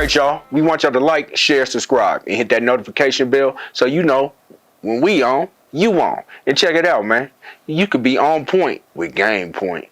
right, y'all. We want y'all to like, share, subscribe, and hit that notification bell so you know when we on, you on. And check it out, man. You could be on point with Game Point.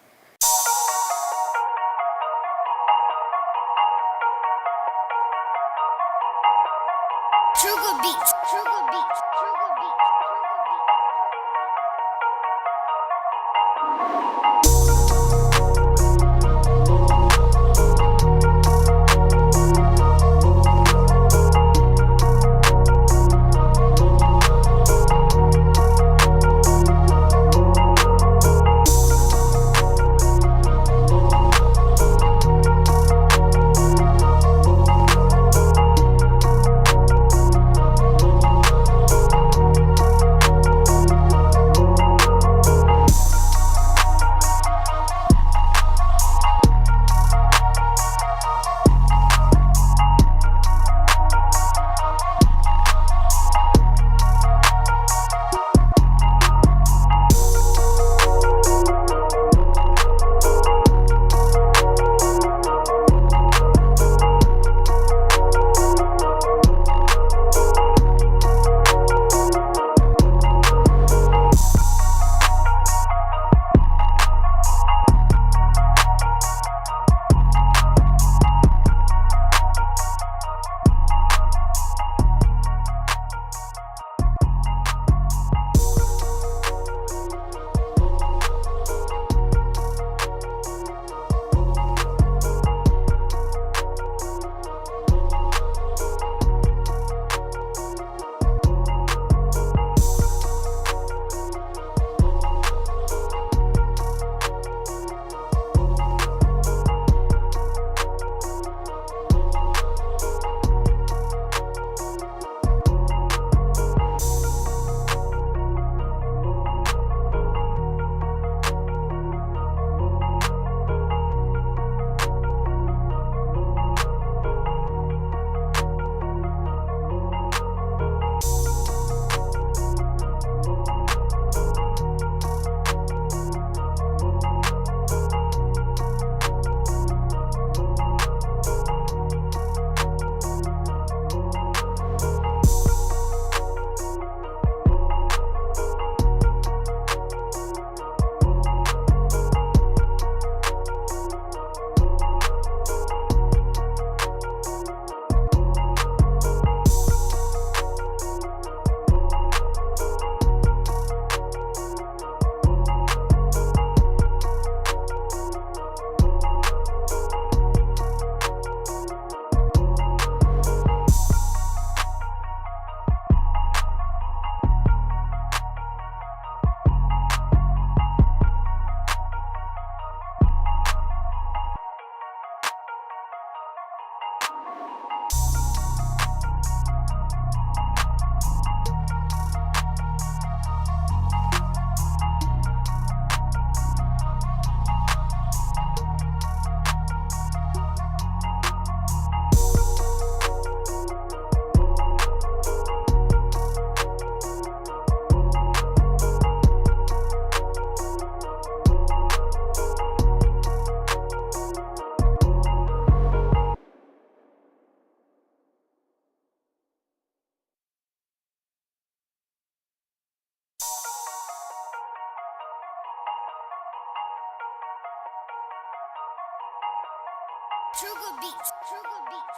True beats. True beats.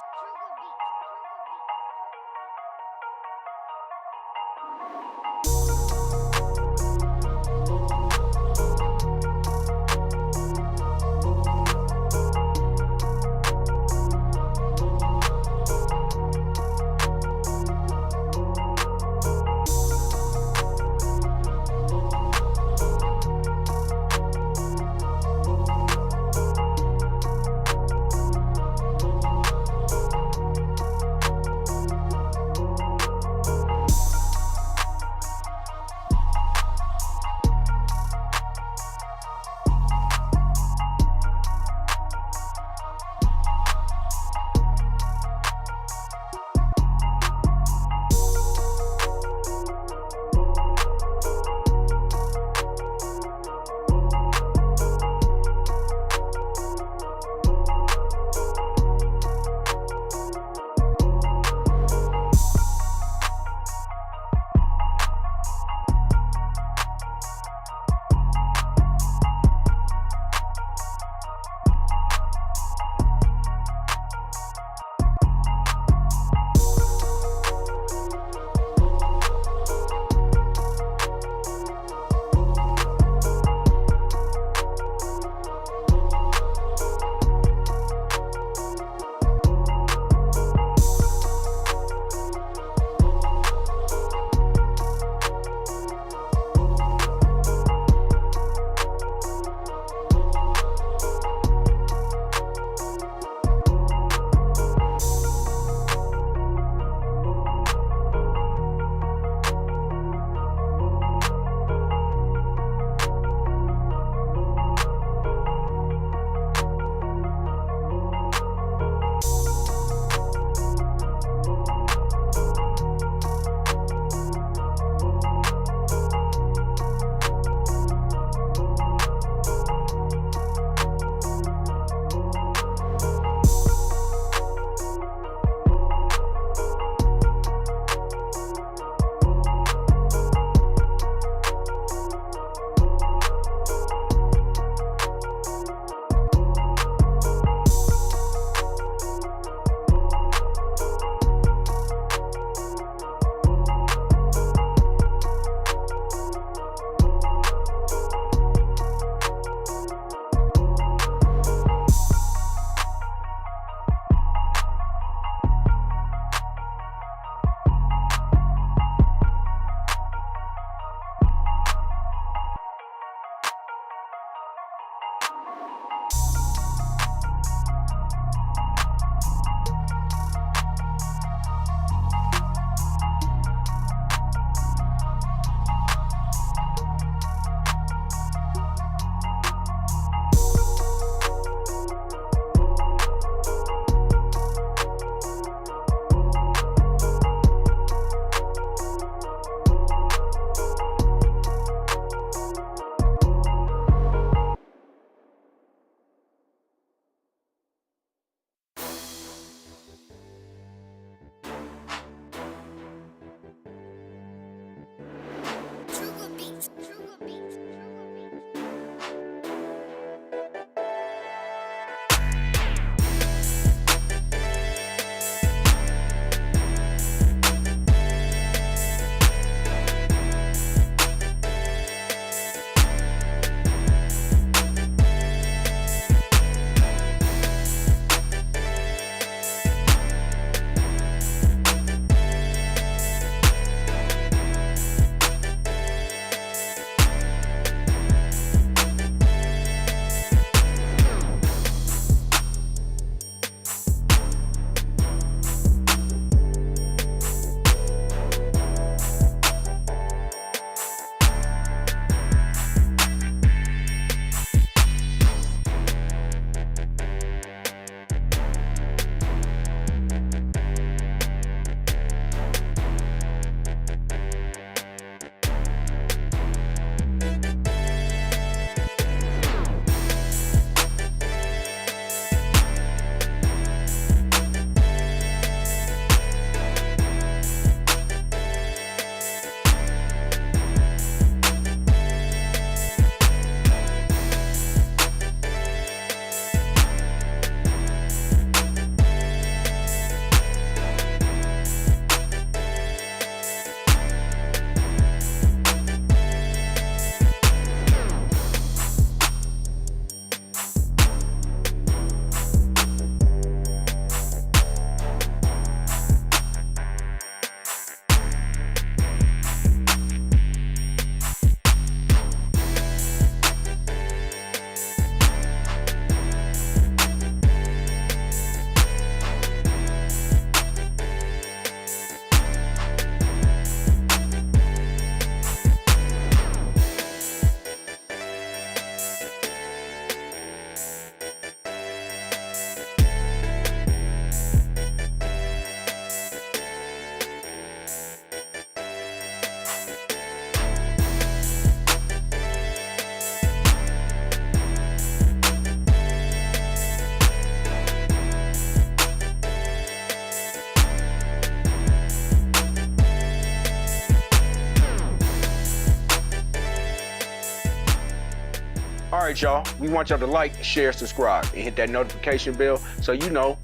All right, y'all. We want y'all to like, share, subscribe, and hit that notification bell so you know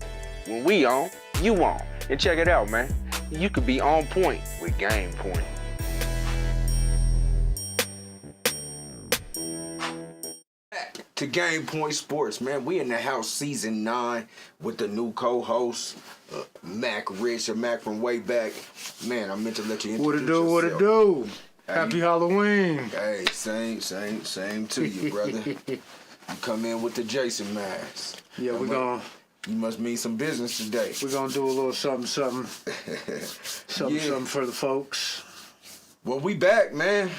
when we on, you on. And check it out, man. You could be on point with Game Point. Back to Game Point Sports, man. We in the house season 9 with the new co-host, Mac Rich, or Mac from way back. Man, I meant to let you introduce yourself. What it do? Happy Halloween. Hey, same to you, brother. You come in with the Jason mask. Yeah, You must mean some business today. we're gonna do a little something something for the folks. Well, we back, man.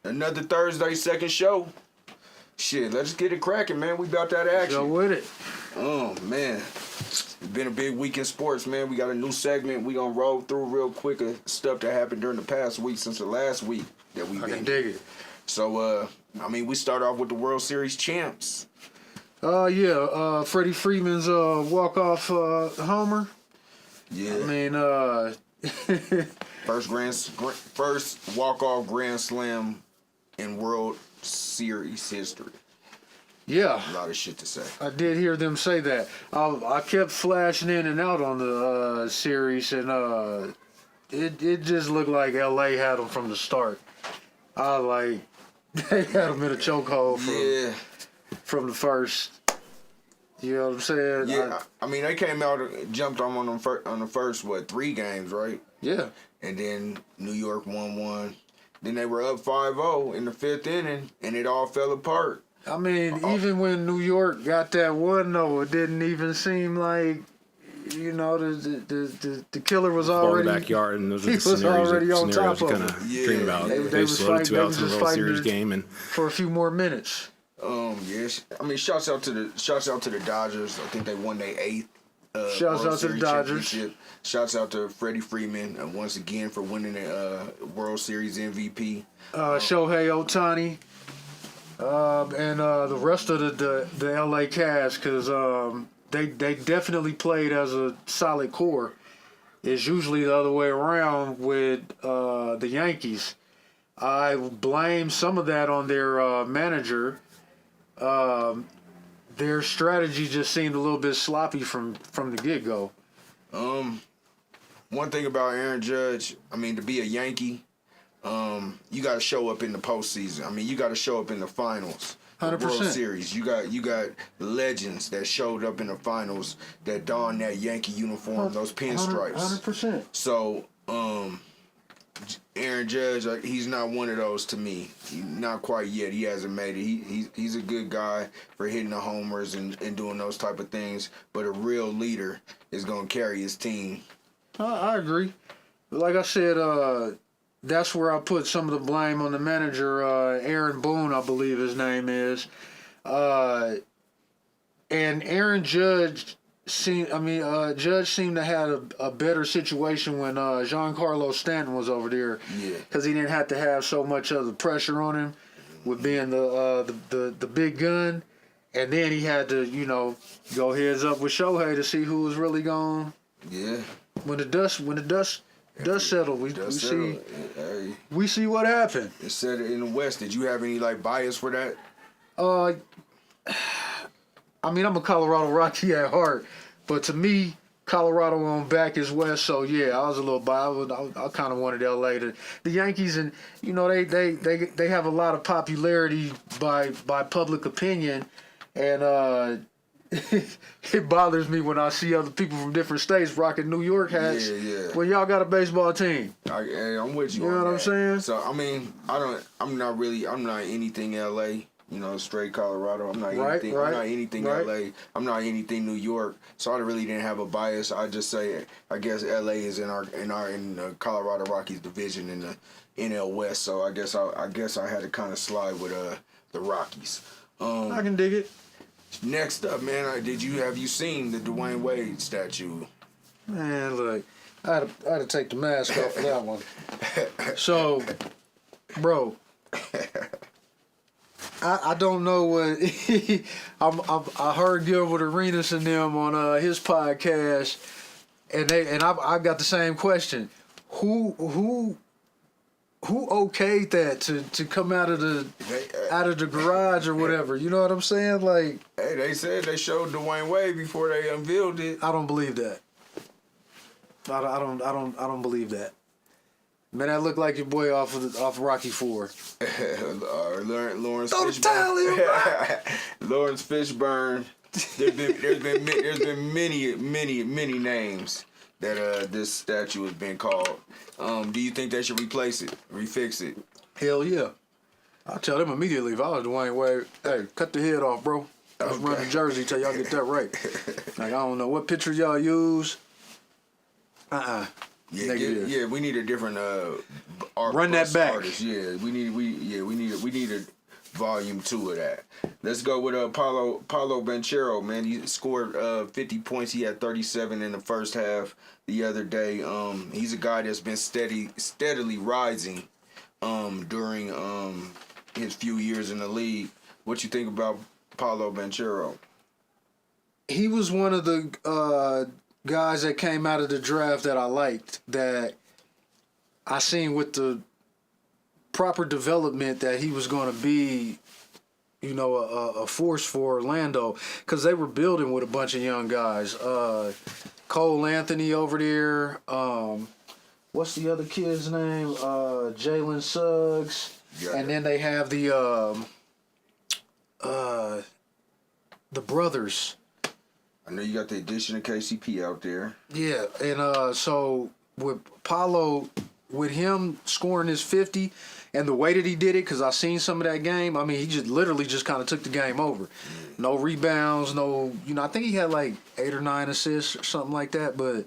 Another Thursday, second show. Shit, let's get it cracking, man. We about that action. Go with it. Oh, man. It's been a big week in sports, man. We got a new segment. We gonna roll through real quick of stuff that happened during the past week since the last week that we've I been. can dig it. So, we start off with the World Series champs. Freddie Freeman's walk-off homer. Yeah. I mean, First walk-off grand slam in World Series history. yeah. A lot of shit to say. I did hear them say that. I kept flashing in and out on the series, and it just looked like LA had them from the start. They had them in a chokehold from the first. You know what I'm saying? Yeah, they came out and jumped on them on the first 3 games, right? Yeah. And then New York won 1. Then they were up 5-0 in the 5th inning, and it all fell apart. I mean, even when New York got that one, though, it didn't even seem like, the killer was already in the backyard, and those are he the was already on scenarios top you of kind of it. dream about. They was slowed fighting, 2 outs in they the was World fighting Series game, and for a few more minutes. Yes. Shouts out to the Dodgers. I think they won their 8th. Shouts World out to the Series Dodgers. championship. Shouts out to Freddie Freeman once again for winning the World Series MVP. Shohei Ohtani, and the rest of the LA cast, because they definitely played as a solid core. It's usually the other way around with the Yankees. I blame some of that on their manager. Their strategy just seemed a little bit sloppy from the get-go. One thing about Aaron Judge, to be a Yankee, you got to show up in the postseason. You got to show up in the finals. 100%. World Series. You got legends that showed up in the finals that donned that Yankee uniform, those pinstripes. 100%. So, Aaron Judge, he's not one of those to me. Not quite yet. He hasn't made it. He's a good guy for hitting the homers and doing those type of things. But a real leader is going to carry his team. I agree. Like I said, that's where I put some of the blame on the manager, Aaron Boone, I believe his name is. And Aaron Judge seemed to have a better situation when Giancarlo Stanton was over there. Yeah. Because he didn't have to have so much of the pressure on him with being the big gun. And then he had to, go heads up with Shohei to see who was really gone. Yeah. When the dust settled, we see what happened. It said it in the West. Did you have any bias for that? I'm a Colorado Rocky at heart, but to me, Colorado on back is West. So yeah, I was a little biased. I kind of wanted LA to the Yankees, and they have a lot of popularity by public opinion, and it bothers me when I see other people from different states rocking New York hats. Yeah. When y'all got a baseball team. I'm with you. You know what I'm saying? So I'm not anything LA. Straight Colorado. I'm not anything. I'm not anything LA. I'm not anything New York. So I really didn't have a bias. I just say I guess LA is in the Colorado Rockies division in the NL West. So I guess I had to kind of slide with the Rockies. I can dig it. Next up, man, have you seen the Dwayne Wade statue? Man, look, I had to take the mask off for that one. So, bro, I don't know what I heard Gilbert Arenas and them on his podcast, and I got the same question. Who who okayed that to come out of the garage or whatever? You know what I'm saying? Like, hey, they said they showed Dwayne Wade before they unveiled it. I don't believe that. I don't believe that. Man, that looked like your boy off Rocky IV. Lawrence Throw the towel in, bro. Lawrence Fishburne. There's been many names that this statue has been called. Do you think they should replace it, refix it? Hell yeah. I'll tell them immediately if I was Dwayne Wade, hey, cut the head off, bro. Let's run the jersey till y'all get that right. Like, I don't know what picture y'all use. Yeah, we need a different art. Run that back. Artist. Yeah, we need a volume 2 of that. Let's go with Paulo Banchero, man. He scored 50 points. He had 37 in the first half the other day. He's a guy that's been steadily rising during his few years in the league. What you think about Paulo Banchero? He was one of the guys that came out of the draft that I liked, that I seen with the proper development that he was going to be, you know, a force for Orlando, because they were building with a bunch of young guys. Cole Anthony over there. What's the other kid's name? Jalen Suggs. Yeah. And then they have the brothers. I know you got the addition of KCP out there. Yeah, and so with Paulo, with him scoring his 50 and the way that he did it, because I seen some of that game, I mean, he just literally just kind of took the game over. No rebounds, no, you know, I think he had like 8 or 9 assists or something like that, but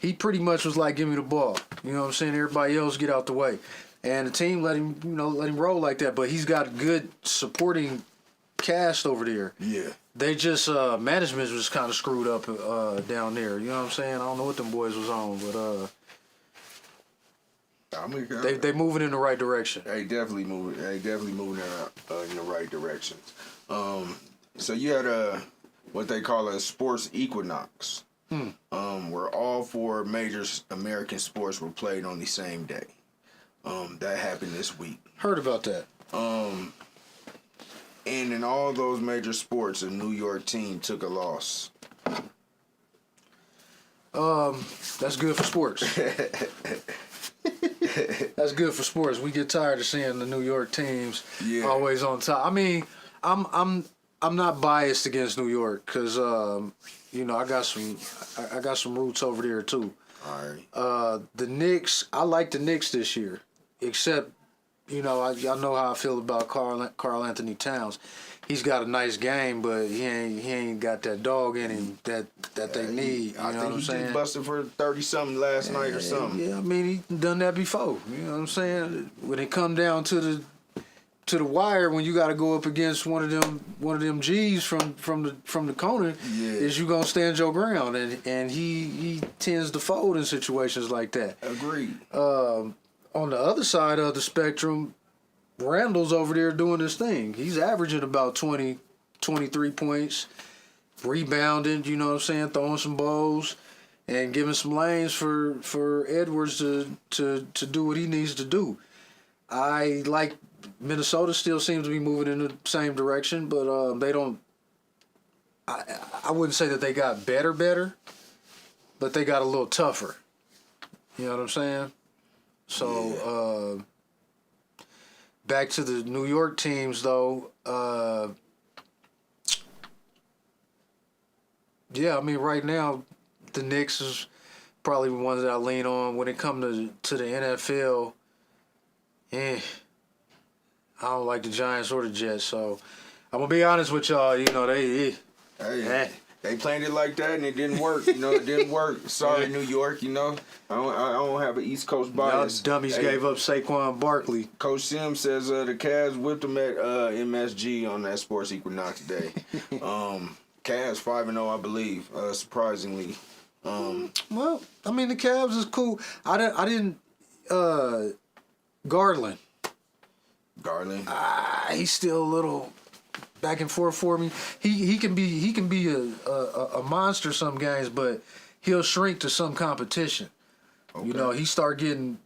he pretty much was like, give me the ball. You know what I'm saying? Everybody else get out the way. And the team let him roll like that, but he's got a good supporting cast over there. Yeah. They just management was kind of screwed up down there. You know what I'm saying? I don't know what them boys was on, but they moving in the right direction. They definitely moving. They definitely moving in the right direction. So you had what they call a sports equinox, where all 4 major American sports were played on the same day. That happened this week. Heard about that. And in all those major sports, a New York team took a loss. That's good for sports. That's good for sports. We get tired of seeing the New York teams always on top. I mean, I'm not biased against New York because you know, I got some roots over there too. All right. The Knicks, I like the Knicks this year, except, you know, y'all know how I feel about Karl Anthony Towns. He's got a nice game, but he ain't got that dog in him that they need. You know what I'm saying? He busted for 30-something last night or something. Yeah, I mean, he done that before. You know what I'm saying? When it come down to the wire, when you got to go up against one of them G's from the corner, is you gonna stand your ground, and he tends to fold in situations like that. Agreed. On the other side of the spectrum, Randall's over there doing his thing. He's averaging about 20, 23 points, rebounding, you know what I'm saying, throwing some balls, and giving some lanes for Edwards to do what he needs to do. I like Minnesota still seems to be moving in the same direction, but they don't. I wouldn't say that they got better, but they got a little tougher. You know what I'm saying? So back to the New York teams, though. Yeah, I mean, right now, the Knicks is probably the ones that I lean on when it comes to the NFL. I don't like the Giants or the Jets, so I'm gonna be honest with y'all. You know, they planned it like that and it didn't work. You know, it didn't work. Sorry, New York. You know, I don't have an East Coast bias. Y'all dummies gave up Saquon Barkley. Coach Sims says the Cavs whipped them at MSG on that Sports Equinox day. Cavs 5-0, I believe. Surprisingly. Well, I mean, the Cavs is cool. I didn't. Garland, he's still a little back and forth for me. He can be a monster some games, but he'll shrink to some competition. Okay. You know, he start getting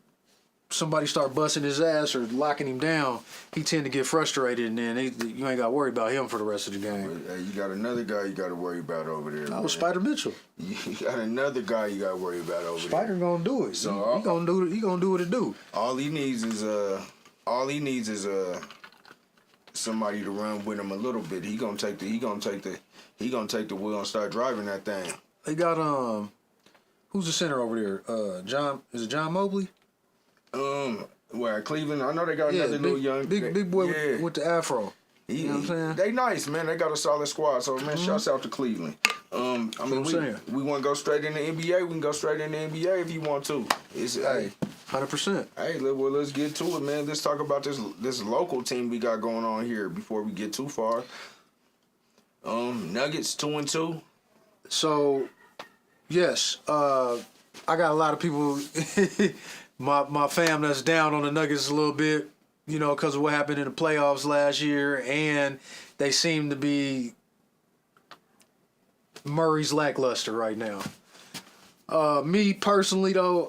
somebody start busting his ass or locking him down, he tend to get frustrated, and then you ain't got to worry about him for the rest of the game. Hey, you got another guy you got to worry about over there. Oh, Spider Mitchell. You got another guy you got to worry about over there. Spider gonna do it. So he gonna do. He gonna do what it do. All he needs is somebody to run with him a little bit. He gonna take the wheel and start driving that thing. They got who's the center over there? John, is it John Mobley? Where Cleveland? I know they got another little young big boy with the afro. You know what I'm saying? They nice, man. They got a solid squad. So man, shouts out to Cleveland. I mean, we want to go straight in the NBA. We can go straight in the NBA if you want to. It's hey, 100%. Hey, well, let's get to it, man. Let's talk about this local team we got going on here before we get too far. Nuggets 2-2. So, yes, I got a lot of people, my fam that's down on the Nuggets a little bit, you know, because of what happened in the playoffs last year, and they seem to be Murray's lackluster right now. Me personally, though,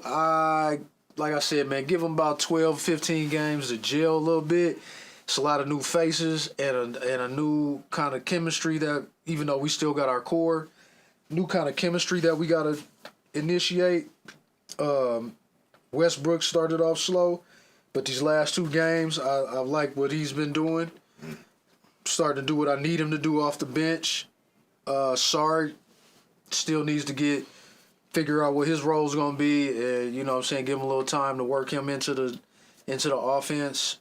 like I said, man, give them about 12, 15 games to gel a little bit. It's a lot of new faces and a new kind of chemistry that, even though we still got our core, new kind of chemistry that we got to initiate. Westbrook started off slow, but these last two games, I like what he's been doing. Starting to do what I need him to do off the bench. Sarge still needs to figure out what his role is going to be. You know what I'm saying? Give him a little time to work him into the offense.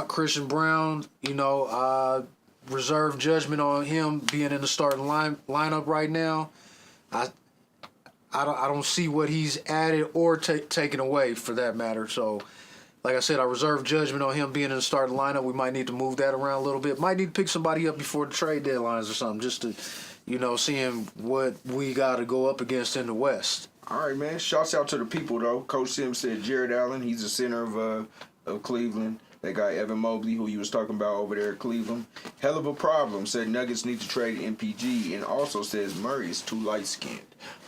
Christian Brown, you know, I reserve judgment on him being in the starting lineup right now. I don't see what he's added or taken away for that matter. So, like I said, I reserve judgment on him being in the starting lineup. We might need to move that around a little bit. Might need to pick somebody up before the trade deadlines or something, just to, you know, seeing what we got to go up against in the West. All right, man. Shouts out to the people, though. Coach Sims said Jared Allen. He's the center of Cleveland. They got Evan Mobley, who you was talking about over there at Cleveland. Hell of a problem. Said Nuggets need to trade MPG, and also says Murray is too light-skinned.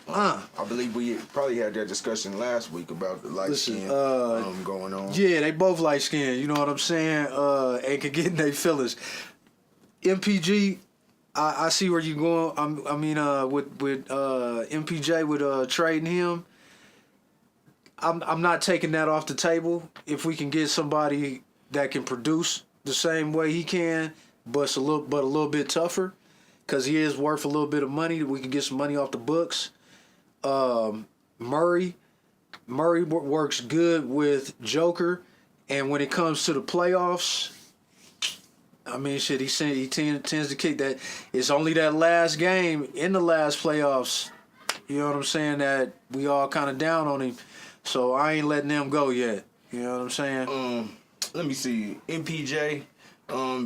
I believe we probably had that discussion last week about the light skin going on. Yeah, they both light skinned. You know what I'm saying? And can get in their feelings. MPG, I see where you're going. With MPJ with trading him. I'm not taking that off the table. If we can get somebody that can produce the same way he can, but a little bit tougher, because he is worth a little bit of money. We can get some money off the books. Murray works good with Joker, and when it comes to the playoffs, I mean, shit, he tends to kick that. It's only that last game in the last playoffs, you know what I'm saying, that we all kind of down on him. So I ain't letting them go yet. You know what I'm saying? Let me see. MPJ,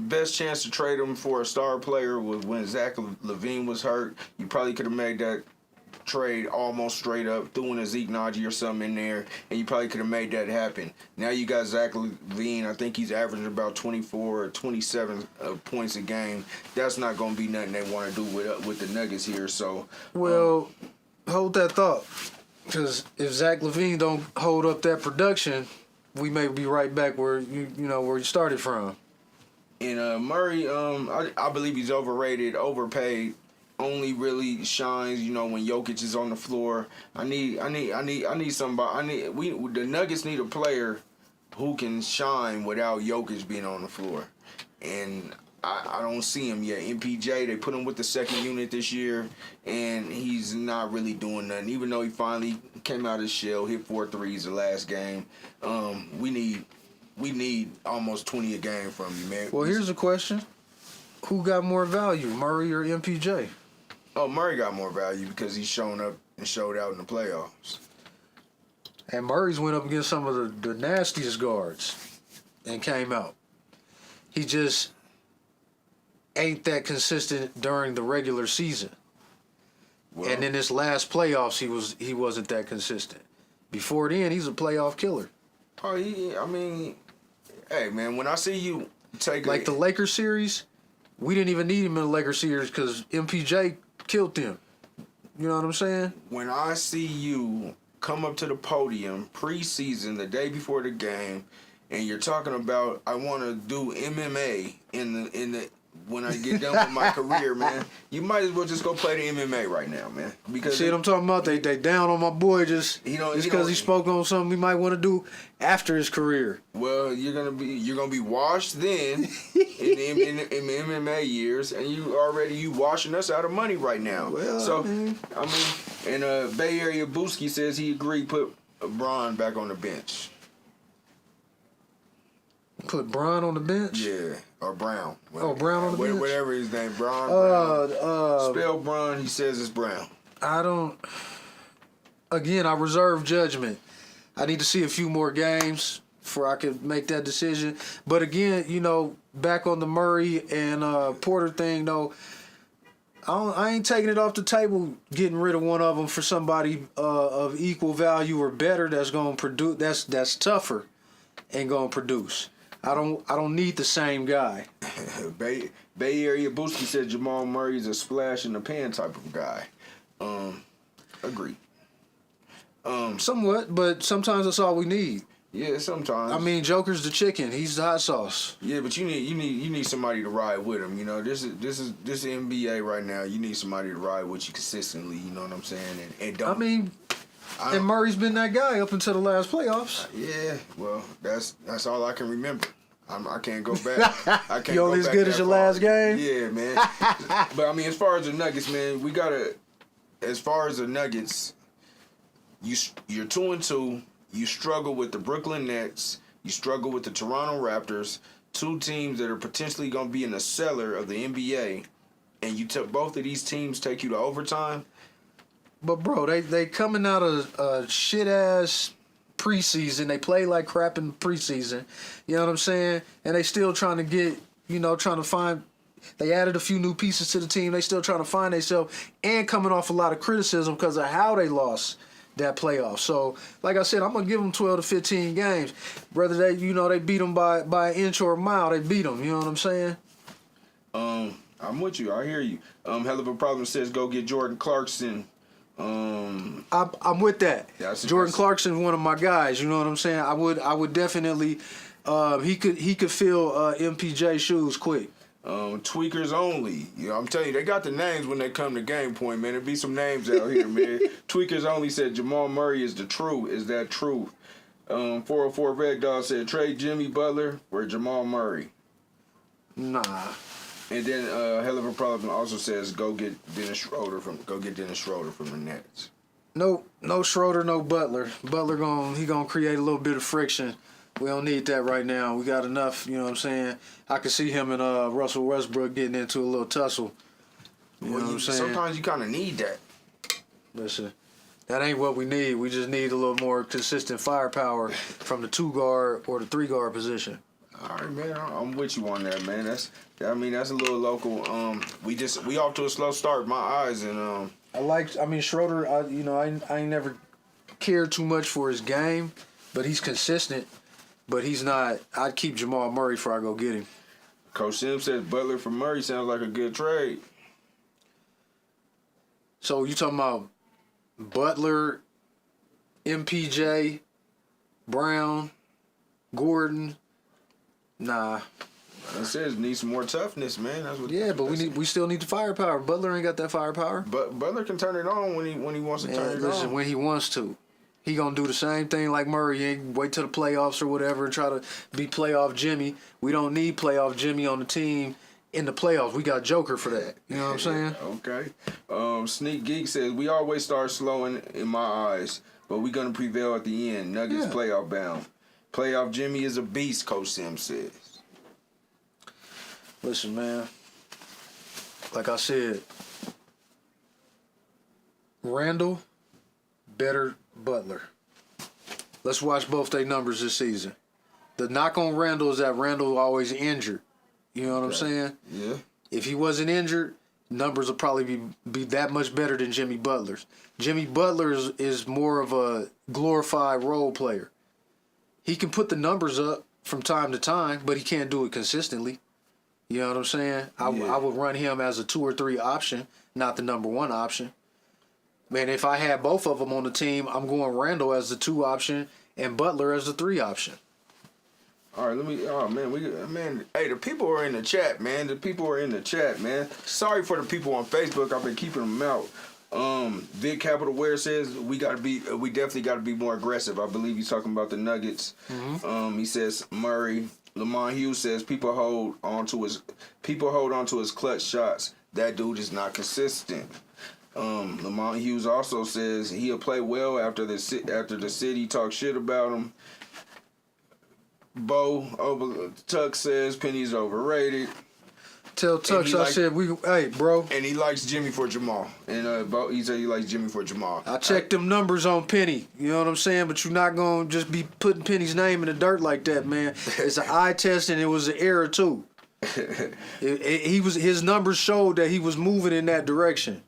best chance to trade him for a star player was when Zach LaVine was hurt. You probably could have made that trade almost straight up, throwing a Zeke Naji or something in there, and you probably could have made that happen. Now you got Zach LaVine. I think he's averaging about 24 or 27 points a game. That's not going to be nothing they want to do with the Nuggets here. So, well, hold that thought, because if Zach LaVine don't hold up that production, we may be right back where where you started from. And Murray, I believe he's overrated, overpaid. Only really shines, when Jokic is on the floor. I need somebody. The Nuggets need a player who can shine without Jokic being on the floor, and I don't see him yet. MPJ, they put him with the second unit this year, and he's not really doing nothing. Even though he finally came out of his shell, hit 4 threes the last game. We need almost 20 a game from you, man. Well, here's a question: who got more value, Murray or MPJ? Oh, Murray got more value because he's shown up and showed out in the playoffs. And Murray's went up against some of the nastiest guards and came out. He just ain't that consistent during the regular season. Well, and in this last playoffs, he wasn't that consistent. Before then, he's a playoff killer. Oh, hey, man, when I see you take the Lakers series, we didn't even need him in the Lakers series because MPJ killed them. You know what I'm saying? When I see you come up to the podium preseason, the day before the game, and you're talking about, I want to do MMA in the when I get done with my career, man, you might as well just go play the MMA right now, man. Because see what I'm talking about? They down on my boy just because he spoke on something he might want to do after his career. Well, you're gonna be washed then in MMA years, and you washing us out of money right now. Well, so I mean, and Bay Area Booski says he agreed put Braun back on the bench. Put Braun on the bench? Yeah, or Brown. Brown on the bench? Whatever his name, Braun. Spell Braun, he says it's Brown. I don't... Again, I reserve judgment. I need to see a few more games before I could make that decision. But again, back on the Murray and Porter thing, though, I ain't taking it off the table getting rid of one of them for somebody of equal value or better that's going to produce, that's tougher and going to produce. I don't need the same guy. Bay Area Booski said Jamal Murray is a splash in the pan type of guy. Agree. Somewhat, but sometimes that's all we need. Yeah, sometimes. I mean, Joker's the chicken. He's the hot sauce. Yeah, but you need somebody to ride with him. This is NBA right now. You need somebody to ride with you consistently. You know what I'm saying? And don't. I mean. And Murray's been that guy up until the last playoffs. Yeah, well, that's all I can remember. I can't go back. I can't you only go as back good as your far. last game? Yeah, man. But, I mean, as far as the Nuggets, man, as far as the Nuggets, you're 2-2. You struggle with the Brooklyn Nets. You struggle with the Toronto Raptors, two teams that are potentially going to be in the cellar of the NBA. And you took both of these teams take you to overtime. But bro, they coming out of a shit ass preseason. They play like crap in preseason. You know what I'm saying? And they still trying to get, trying to find. They added a few new pieces to the team. They still trying to find themselves and coming off a lot of criticism because of how they lost that playoff. So, like I said, I'm gonna give them 12 to 15 games. Whether they beat them by an inch or a mile, they beat them. You know what I'm saying? I'm with you. I hear you. Hell of a problem says go get Jordan Clarkson. I'm with that. Jordan Clarkson, one of my guys. You know what I'm saying? I would definitely. He could fill MPJ shoes quick. Tweakers only. I'm telling you, they got the names when they come to Game Point, man. There be some names out here, man. Tweakers only said Jamal Murray is the true. Is that true? 404 Red Dog said trade Jimmy Butler for Jamal Murray. Nah. And then Hell of a Problem also says go get Dennis Schroeder from the Nets. No Schroeder, no Butler. Butler gonna create a little bit of friction. We don't need that right now. We got enough, you know what I'm saying? I could see him and Russell Westbrook getting into a little tussle. You know what I'm saying? Sometimes you kind of need that. Listen, that ain't what we need. We just need a little more consistent firepower from the 2-guard or the 3-guard position. All right, man. I'm with you on that, man. That's a little local. We off to a slow start. My eyes and Schroeder. I ain't never cared too much for his game, but he's consistent. But he's not. I'd keep Jamal Murray before I go get him. Coach Sim says Butler for Murray sounds like a good trade. So you talking about Butler, MPJ, Brown, Gordon? Nah. It says need some more toughness, man. That's what. Yeah, but we still need the firepower. Butler ain't got that firepower. But Butler can turn it on when he wants to turn it on. When he wants to. He gonna do the same thing like Murray. He ain't wait till the playoffs or whatever and try to be playoff Jimmy. We don't need playoff Jimmy on the team in the playoffs. We got Joker for that. You know what I'm saying? Okay. Sneak Geek says we always start slow in my eyes, but we gonna prevail at the end. Nuggets playoff bound. Playoff Jimmy is a beast, Coach Sim says. Listen, man. Like I said, Randall better Butler. Let's watch both their numbers this season. The knock on Randall is that Randall always injured. You know what I'm saying? Yeah. If he wasn't injured, numbers will probably be that much better than Jimmy Butler's. Jimmy Butler is more of a glorified role player. He can put the numbers up from time to time, but he can't do it consistently. You know what I'm saying? I would run him as a 2 or 3 option, not the number 1 option. Man, if I had both of them on the team, I'm going Randall as the 2 option and Butler as the 3 option. All right, let me. Oh man. Hey, the people are in the chat, man. Sorry for the people on Facebook. I've been keeping them out. Big Capital Ware says we definitely got to be more aggressive. I believe he's talking about the Nuggets. He says Murray. Lamont Hughes says people hold on to his clutch shots. That dude is not consistent. Lamont Hughes also says he'll play well after the city talks shit about him. Tuck says Penny's overrated. Tell Tux I said hey bro. And he likes Jimmy for Jamal. And he said he likes Jimmy for Jamal. I checked them numbers on Penny. You know what I'm saying? But you're not gonna just be putting Penny's name in the dirt like that, man. It's an eye test and it was an error too. His numbers showed that he was moving in that direction.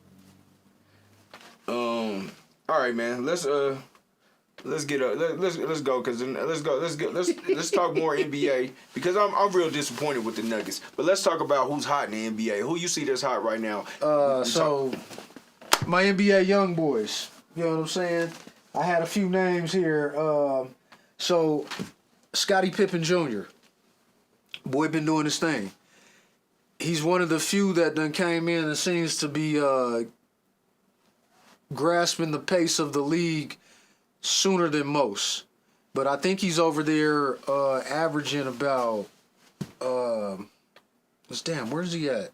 All right, man. Let's go because let's talk more NBA because I'm real disappointed with the Nuggets. But let's talk about who's hot in the NBA. Who you see that's hot right now? So my NBA young boys. You know what I'm saying? I had a few names here. So Scottie Pippen Jr. Boy been doing his thing. He's one of the few that done came in and seems to be grasping the pace of the league sooner than most. But I think he's over there averaging about where's he at?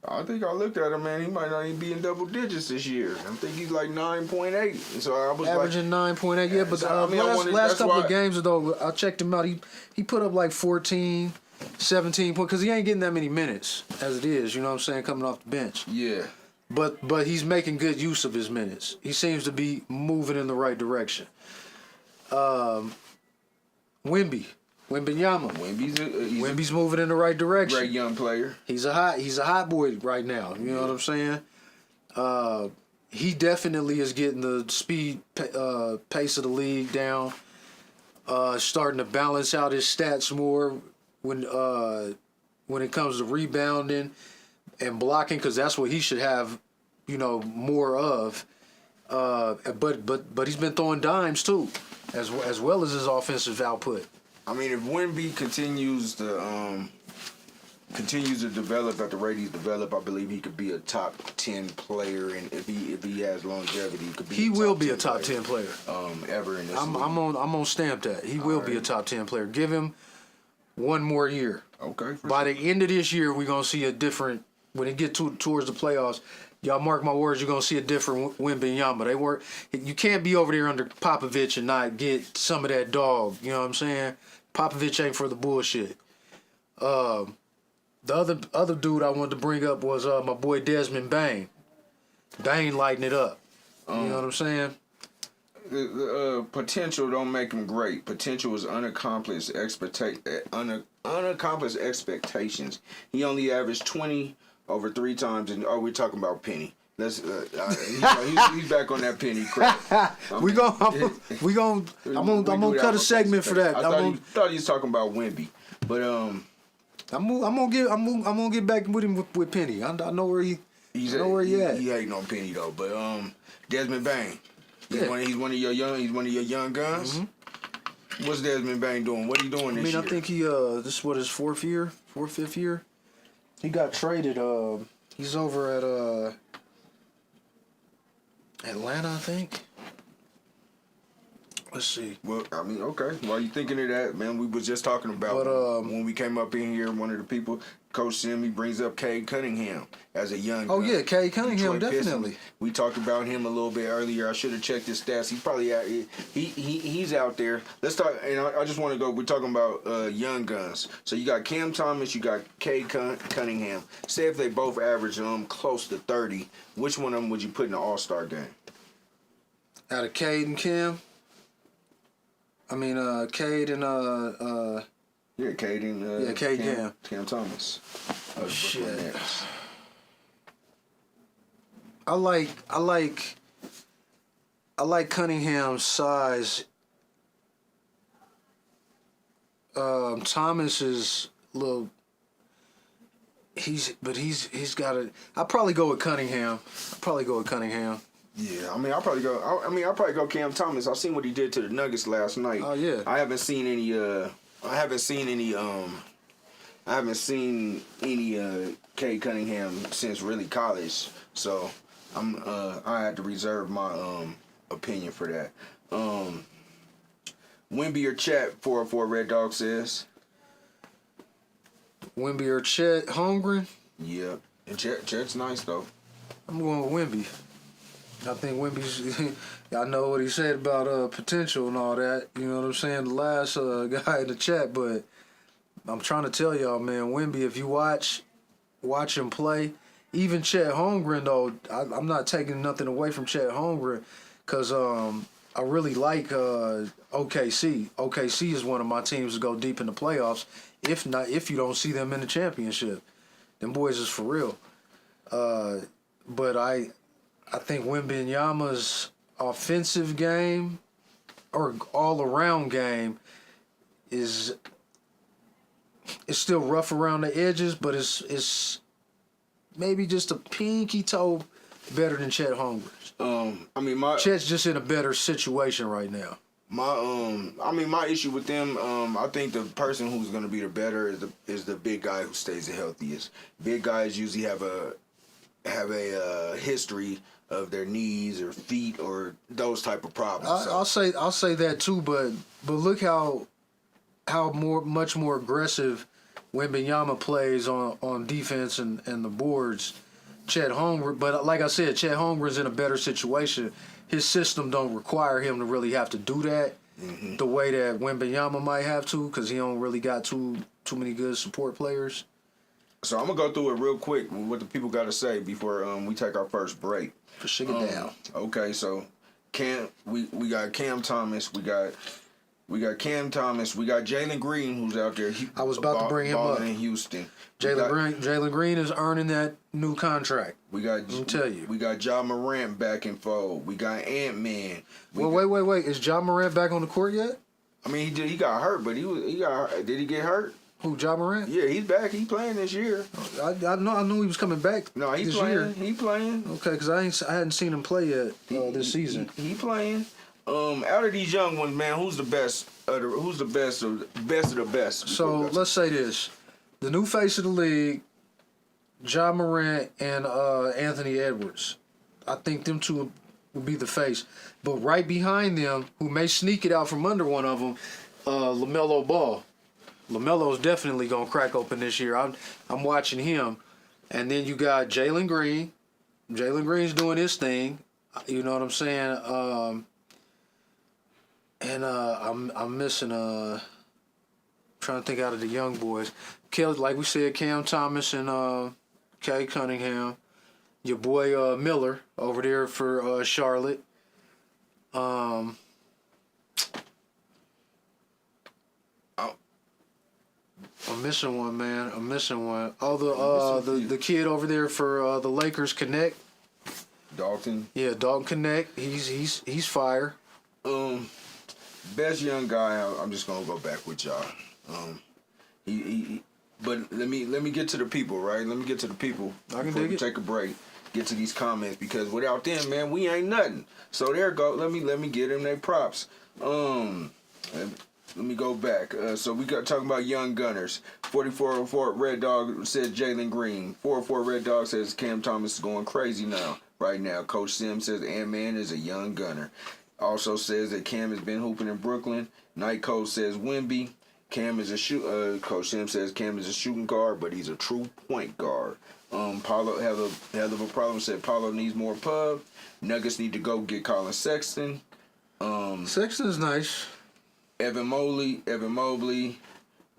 I think I looked at him, man. He might not even be in double digits this year. I think he's like 9.8. So I was averaging 9.8. Yeah, but so, last couple of games though, I checked him out. He put up like 14, 17 points because he ain't getting that many minutes as it is. You know what I'm saying? Coming off the bench. Yeah. But he's making good use of his minutes. He seems to be moving in the right direction. Wemby's moving in the right direction. Great young player. He's a hot boy right now. You know what I'm saying? He definitely is getting the speed pace of the league down. Starting to balance out his stats more when it comes to rebounding and blocking, because that's what he should have, more of. But he's been throwing dimes too, as well as his offensive output. I mean, if Wemby continues to develop at the rate he's developed, I believe he could be a top 10 player, and if he has longevity, he will be a top 10 player. Ever in this league. I'm on stamp that he will be a top 10 player. Give him one more year. Okay. By the end of this year, we're gonna see a different. When it get towards the playoffs, y'all mark my words, you're gonna see a different Wembanyama. You can't be over there under Popovich and not get some of that dog. You know what I'm saying? Popovich ain't for the bullshit. The other dude I wanted to bring up was my boy Desmond Bane. Bane lighting it up. You know what I'm saying? The potential don't make him great. Potential is unaccomplished expectations. He only averaged 20 over 3 times, and we're talking about Penny. Let's he's back on that Penny crap. I'm gonna cut a segment for that. I thought he was talking about Wemby, but I'm gonna get back with him with Penny. I know where he. He's at. He hating on Penny though, but Desmond Bane. He's one of your young guns. Mm-hmm. What's Desmond Bane doing? What are you doing this year? I think he this is what his fifth year. He got traded. He's over at Atlanta, I think. Let's see. Well, I mean, okay. While you thinking of that, man, we was just talking about when we came up in here. One of the people, Coach Simi, brings up Cade Cunningham as a young. Oh yeah, Cade Cunningham definitely. We talked about him a little bit earlier. I should have checked his stats. He's probably out. He's out there. Let's talk. And I just want to go. We're talking about young guns. So you got Cam Thomas. You got Cade Cunningham. Say if they both average close to 30, which one of them would you put in the All-Star game? Out of Cade and Cam. I mean, Cade and yeah, Cade and Cam Thomas. Shit. I like Cunningham's size. Thomas is a little. He's got a. I'll probably go with Cunningham. Yeah, I mean, I'll probably go. I'll probably go Cam Thomas. I seen what he did to the Nuggets last night. Oh yeah. I haven't seen any. I haven't seen any. Kay Cunningham since really college. So I had to reserve my opinion for that. Wimby or Chat 404 Red Dog says. Wimby or Chet Holmgren? Yeah, and Chet's nice though. I'm going with Wimby. I think Wimby's. I know what he said about potential and all that. You know what I'm saying? The last guy in the chat, but I'm trying to tell y'all, man, Wimby. If you watch him play, even Chet Holmgren though, I'm not taking nothing away from Chet Holmgren, cause I really like OKC. OKC is one of my teams to go deep in the playoffs. If you don't see them in the championship, them boys is for real. But I think Wembanyama's offensive game or all around game is still rough around the edges, but it's maybe just a pinky toe better than Chet Holmgren's. Chet's just in a better situation right now. My issue with them, I think the person who's going to be the better is the big guy who stays the healthiest. Big guys usually have a history of their knees or feet or those type of problems. I'll say that too, but look how much more aggressive Wembanyama plays on defense and the boards. Chet Holmgren, but like I said, Chet Holmgren's in a better situation. His system don't require him to really have to do that the way that Wembanyama might have to, because he don't really got too many good support players. So I'm gonna go through it real quick. What the people got to say before we take our first break. For shake it down. Okay, so we got Cam Thomas. We got Cam Thomas. We got Jalen Green, who's out there. I was about to bring him up in Houston. Jalen Green is earning that new contract. Let me tell you. We got Ja Morant back in fold. We got Ant-Man. Wait. Is Ja Morant back on the court yet? I mean, he got hurt, but he got. Did he get hurt? Who, Ja Morant? Yeah, he's back. He's playing this year. I knew he was coming back. No, he's this playing. year. He playing. Okay, because I hadn't seen him play yet this season. He playing. Out of these young ones, man, who's the best? Who's the best of the best? So let's say this: the new face of the league, Ja Morant and Anthony Edwards. I think them two will be the face. But right behind them, who may sneak it out from under one of them, LaMelo Ball. LaMelo's definitely gonna crack open this year. I'm watching him, and then you got Jalen Green. Jalen Green's doing his thing. You know what I'm saying? And I'm missing trying to think out of the young boys. Like we said, Cam Thomas and Kay Cunningham. Your boy Miller over there for Charlotte. I'm missing one, man. I'm missing one. Oh, the kid over there for the Lakers, Connect. Dalton. Yeah, Dalton Connect. He's fire. Best young guy. I'm just gonna go back with y'all. But let me get to the people, right? Let me get to the people. I can dig it. Take a break. Get to these comments because without them, man, we ain't nothing. So there go. Let me get them their props. Let me go back. So we got talking about young gunners. 4404 Red Dog says Jalen Green. 404 Red Dog says Cam Thomas is going crazy now. Right now, Coach Sims says Ant-Man is a young gunner. Also says that Cam has been hooping in Brooklyn. Night Code says Wemby. Cam is a Coach Sims says Cam is a shooting guard, but he's a true point guard. Paulo have a hell of a problem. Said Paulo needs more pub. Nuggets need to go get Colin Sexton. Sexton's nice. Evan Mobley,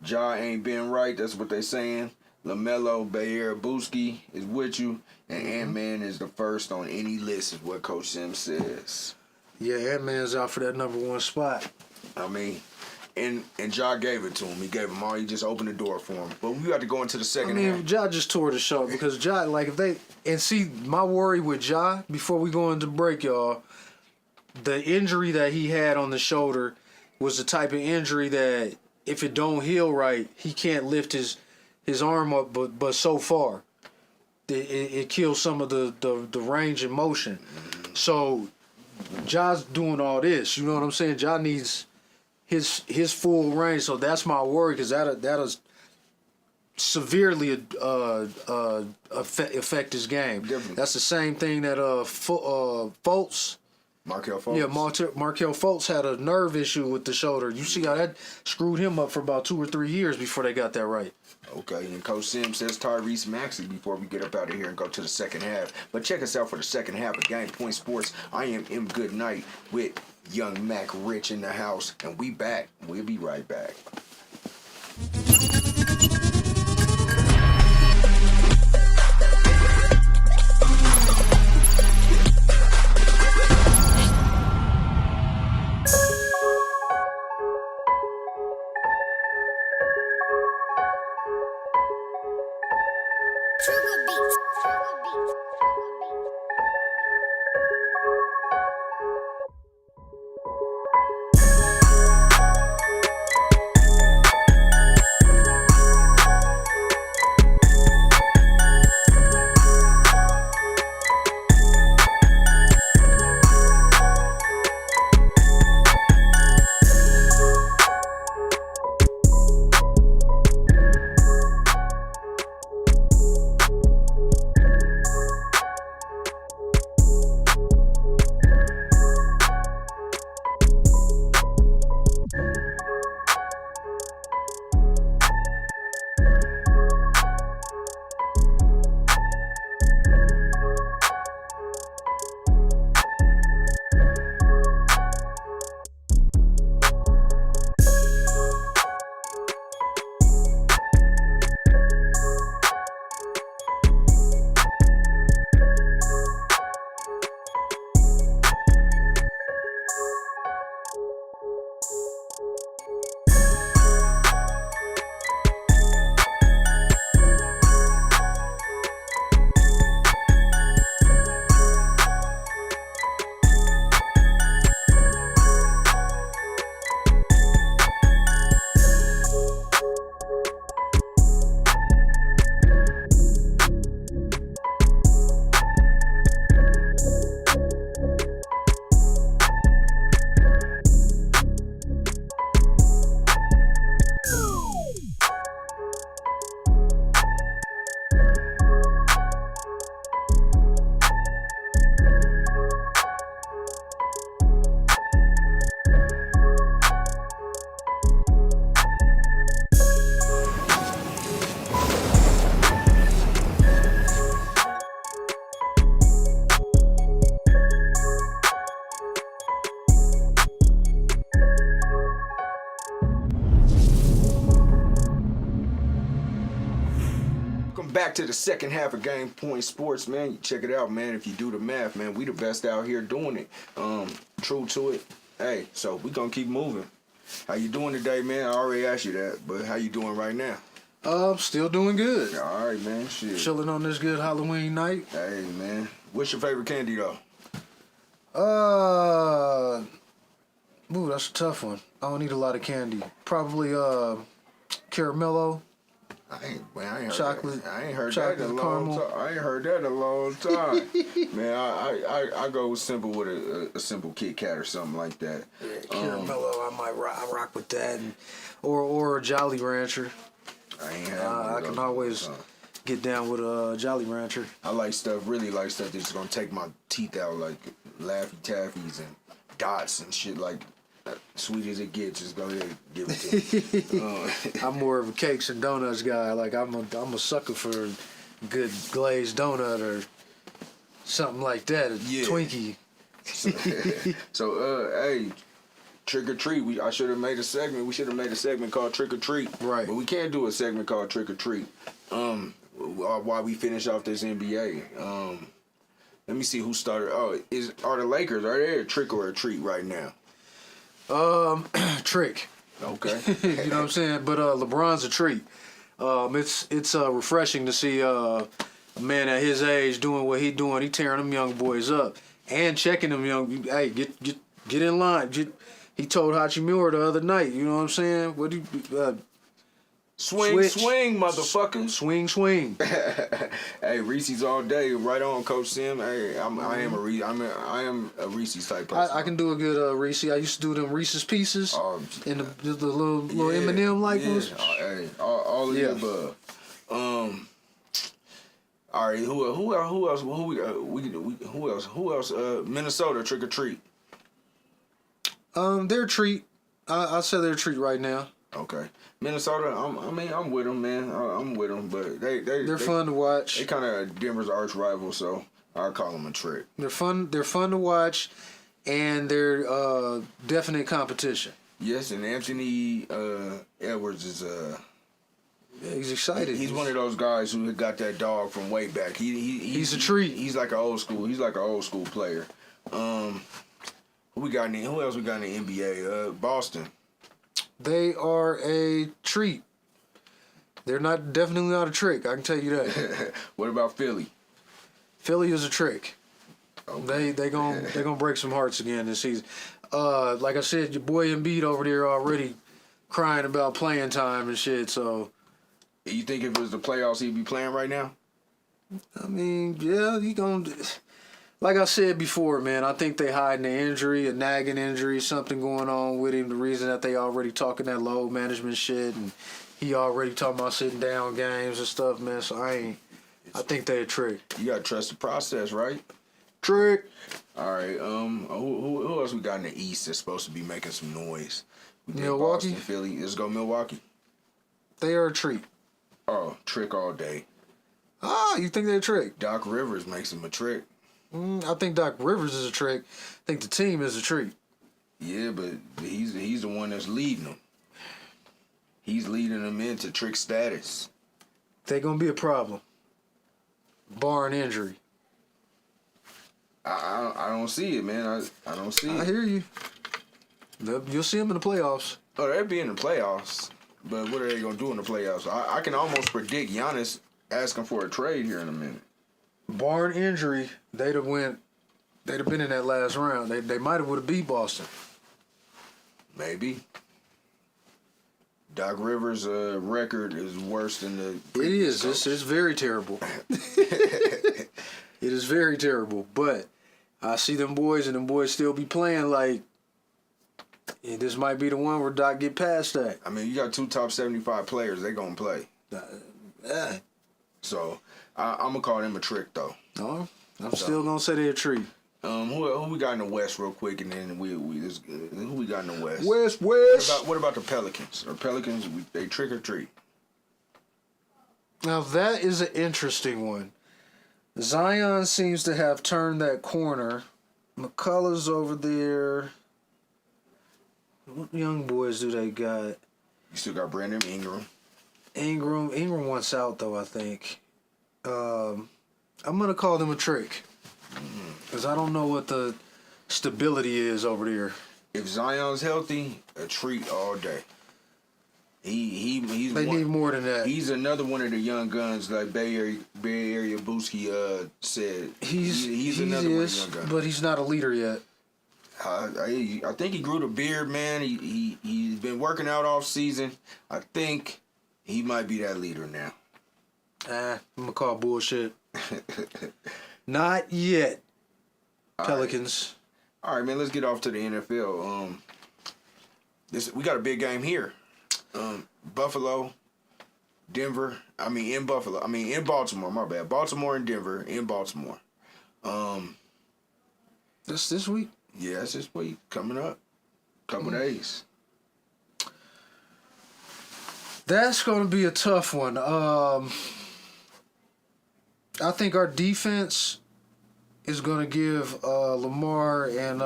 Ja ain't been right. That's what they saying. LaMelo, Bayer, Booski is with you, and Ant-Man is the first on any list, is what Coach Sims says. Yeah, Ant-Man's out for that number one spot. I mean, and Ja gave it to him. He gave him all. He just opened the door for him. But we got to go into the second half. Ja just tore the show because Ja, like if they and see my worry with Ja before we go into break, y'all, the injury that he had on the shoulder was the type of injury that if it don't heal right, he can't lift his arm up, but so far, it kills some of the range and motion. So Ja's doing all this. You know what I'm saying? Ja needs his full range. So that's my worry, because that'll severely affect his game. Definitely. That's the same thing that Fultz. Markelle Fultz. Yeah, Markelle Fultz had a nerve issue with the shoulder. You see how that screwed him up for about 2 or 3 years before they got that right. Okay, and Coach Sims says Tyrese Maxey before we get up out of here and go to the second half. But check us out for the second half of Game Point Sports. I am M. Goodnight with Young Mac Rich in the house, and we back. We'll be right back. Trigger beats. Trigger beats. Back to the second half of Game Point Sports, man. Check it out, man. If you do the math, man, we the best out here doing it. True to it. Hey, so we gonna keep moving. How you doing today, man? I already asked you that, but how you doing right now? Still doing good. All right, man. Shit. Chilling on this good Halloween night. Hey, man. What's your favorite candy, though? Ooh, that's a tough one. I don't eat a lot of candy. Probably caramello. I ain't heard Chocolate. that. I ain't heard Chocolate that in a caramel. long time. I ain't heard that in a long time. Man, I go simple with a simple Kit Kat or something like that. Yeah, caramello, I rock with that, or a Jolly Rancher. I ain't had I can always get down with a Jolly Rancher. I really like stuff that's gonna take my teeth out, like Laffy Taffies and Dots and shit like sweet as it gets. Just go ahead and give it to me. I'm more of a cakes and donuts guy. Like I'm a sucker for a good glazed donut or something like that. A Twinkie. So, hey, Trick or Treat. I should have made a segment. We should have made a segment called Trick or Treat. Right. But we can't do a segment called Trick or Treat. While we finish off this NBA. Let me see who started. Are the Lakers, are they a trick or a treat right now? Trick. Okay. You know what I'm saying? But LeBron's a treat. It's refreshing to see a man at his age doing what he doing. He tearing them young boys up and checking them young. Hey, get in line. He told Hachimura the other night. You know what I'm saying? Swing, motherfucker. Swing. Hey, Reese's all day. Right on, Coach Sim. Hey, I am a Reese's type person. I can do a good Reese. I used to do them Reese's Pieces and the little M&M like ones. Hey, all of the above. All right, who else? Minnesota trick or treat. They're a treat. I'll say they're a treat right now. Okay, Minnesota. I'm with them, man. I'm with them, but they're fun to watch. They kind of Denver's arch rival, so I call them a trick. They're fun to watch, and they're definite competition. Yes, and Anthony Edwards is he's excited. He's one of those guys who got that dog from way back. He's a treat. He's like an old school. He's like an old school player. Who else we got in the NBA? Boston. They are a treat. They're definitely not a trick. I can tell you that. What about Philly? Philly is a trick. Okay. They gonna break some hearts again this season. Like I said, your boy Embiid over there already crying about playing time and shit. So, you think if it was the playoffs, he'd be playing right now? I mean, yeah, he gonna. Like I said before, man, I think they hiding an injury, a nagging injury, something going on with him. The reason that they already talking that load management shit, and he already talking about sitting down games and stuff, man. So I think they a trick. You gotta trust the process, right? Trick. All right. Who else we got in the East that's supposed to be making some noise? We did Milwaukee? Boston, Philly. Let's go Milwaukee. They are a treat. Oh, trick all day. You think they're a trick? Doc Rivers makes him a trick. I think Doc Rivers is a trick. I think the team is a treat. Yeah, but he's the one that's leading them. He's leading them into trick status. They're gonna be a problem, barring injury. I don't see it, man. I don't see it. I hear you. You'll see them in the playoffs. Oh, they'll be in the playoffs, but what are they gonna do in the playoffs? I can almost predict Giannis asking for a trade here in a minute. Barring injury, they'd have been in that last round. They might would have beat Boston. Maybe. Doc Rivers' record is worse than the. It is. It's very terrible. It is very terrible. But I see them boys, and them boys still be playing like. Yeah, this might be the one where Doc get past that. I mean, you got 2 top 75 players. They gonna play. So I'm gonna call them a trick, though. No, I'm still gonna say they're a treat. Who we got in the West, real quick, and then who we got in the West? West. What about the Pelicans? Or Pelicans? They trick or treat? Now that is an interesting one. Zion seems to have turned that corner. McCullough's over there. What young boys do they got? You still got Brandon Ingram. Ingram wants out though, I think. I'm gonna call them a trick because I don't know what the stability is over there. If Zion's healthy, a treat all day. He's They need more than that. He's another one of the young guns like Bay Area Booski said. He's another one of the young guns. But he's not a leader yet. I think he grew the beard, man. He's been working out off season. I think he might be that leader now. I'm gonna call bullshit. Not yet. Pelicans. All right, man. Let's get off to the NFL. We got a big game here. Buffalo, Denver. In Baltimore. My bad. Baltimore and Denver in Baltimore. That's this week. Yeah, that's this week coming up. Couple days. That's going to be a tough one. I think our defense is going to give Lamar and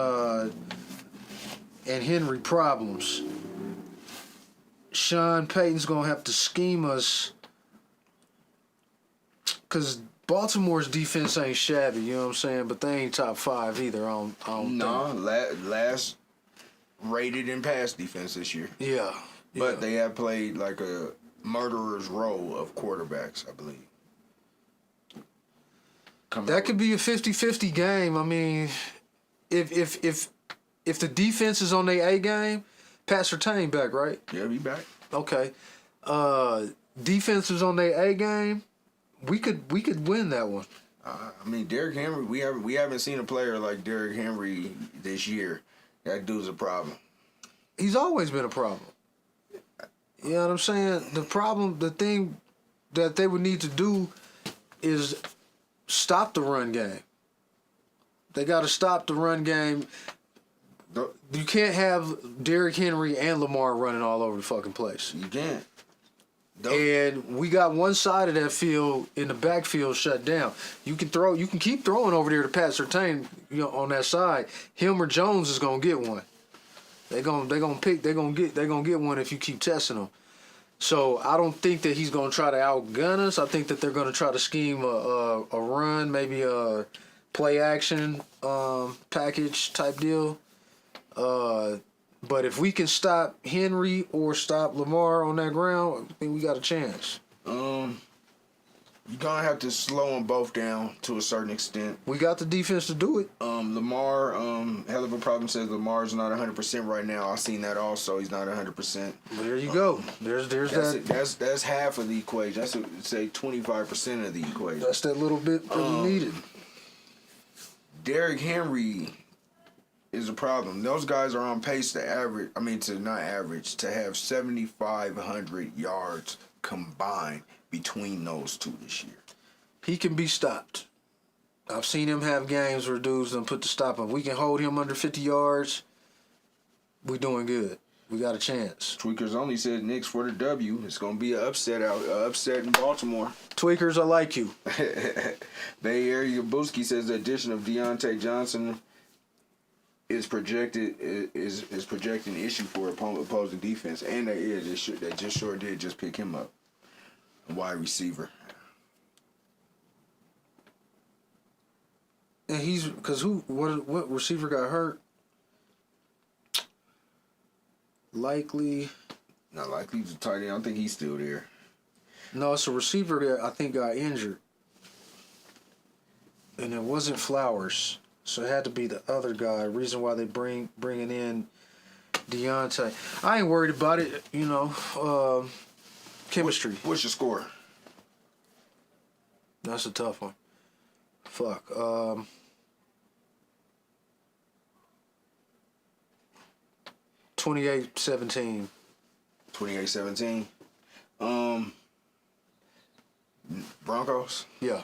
Henry problems. Sean Payton's going to have to scheme us because Baltimore's defense ain't shabby, you know what I'm saying? But they ain't top 5 either. I don't think. Last rated in pass defense this year. Yeah. But they have played like a murderer's row of quarterbacks, I believe. That could be a 50-50 game. I mean, if the defense is on their A game, Pat Surtain back, right? Yeah, be back. Okay. defenses on their A game, we could win that one. I mean, Derrick Henry. We haven't seen a player like Derrick Henry this year. That dude's a problem. He's always been a problem. You know what I'm saying? The thing that they would need to do is stop the run game. They got to stop the run game. You can't have Derrick Henry and Lamar running all over the fucking place. You can't. And we got one side of that field in the backfield shut down. You can keep throwing over there to Pat Surtain, on that side. Him or Jones is gonna get one. They're gonna get one if you keep testing them. So I don't think that he's gonna try to outgun us. I think that they're gonna try to scheme a run, maybe a play action package type deal. But if we can stop Henry or stop Lamar on that ground, I think we got a chance. You're gonna have to slow them both down to a certain extent. We got the defense to do it. Lamar, hell of a problem says Lamar's not 100% right now. I've seen that also. He's not 100%. Well, there you go. There's that. That's half of the equation. That's say 25% of the equation. That's that little bit that we needed. Derrick Henry is a problem. Those guys are on pace to have 7,500 yards combined between those two this year. He can be stopped. I've seen him have games where dudes done put the stop on. We can hold him under 50 yards. We doing good. We got a chance. Tweakers Only said Knicks for the W. It's going to be an upset in Baltimore. Tweakers, I like you. Bay Area Booski says the addition of Deontay Johnson is projecting issue for opposing defense, and they just sure did just pick him up, a wide receiver. And he's because what receiver got hurt? Likely. Not likely to tight end. I don't think he's still there. No, it's a receiver that I think got injured, and it wasn't Flowers. So it had to be the other guy. Reason why they bringing in Deontay. I ain't worried about it. Chemistry. What's your score? That's a tough one. Fuck. 28-17. 28-17. Broncos? Yeah.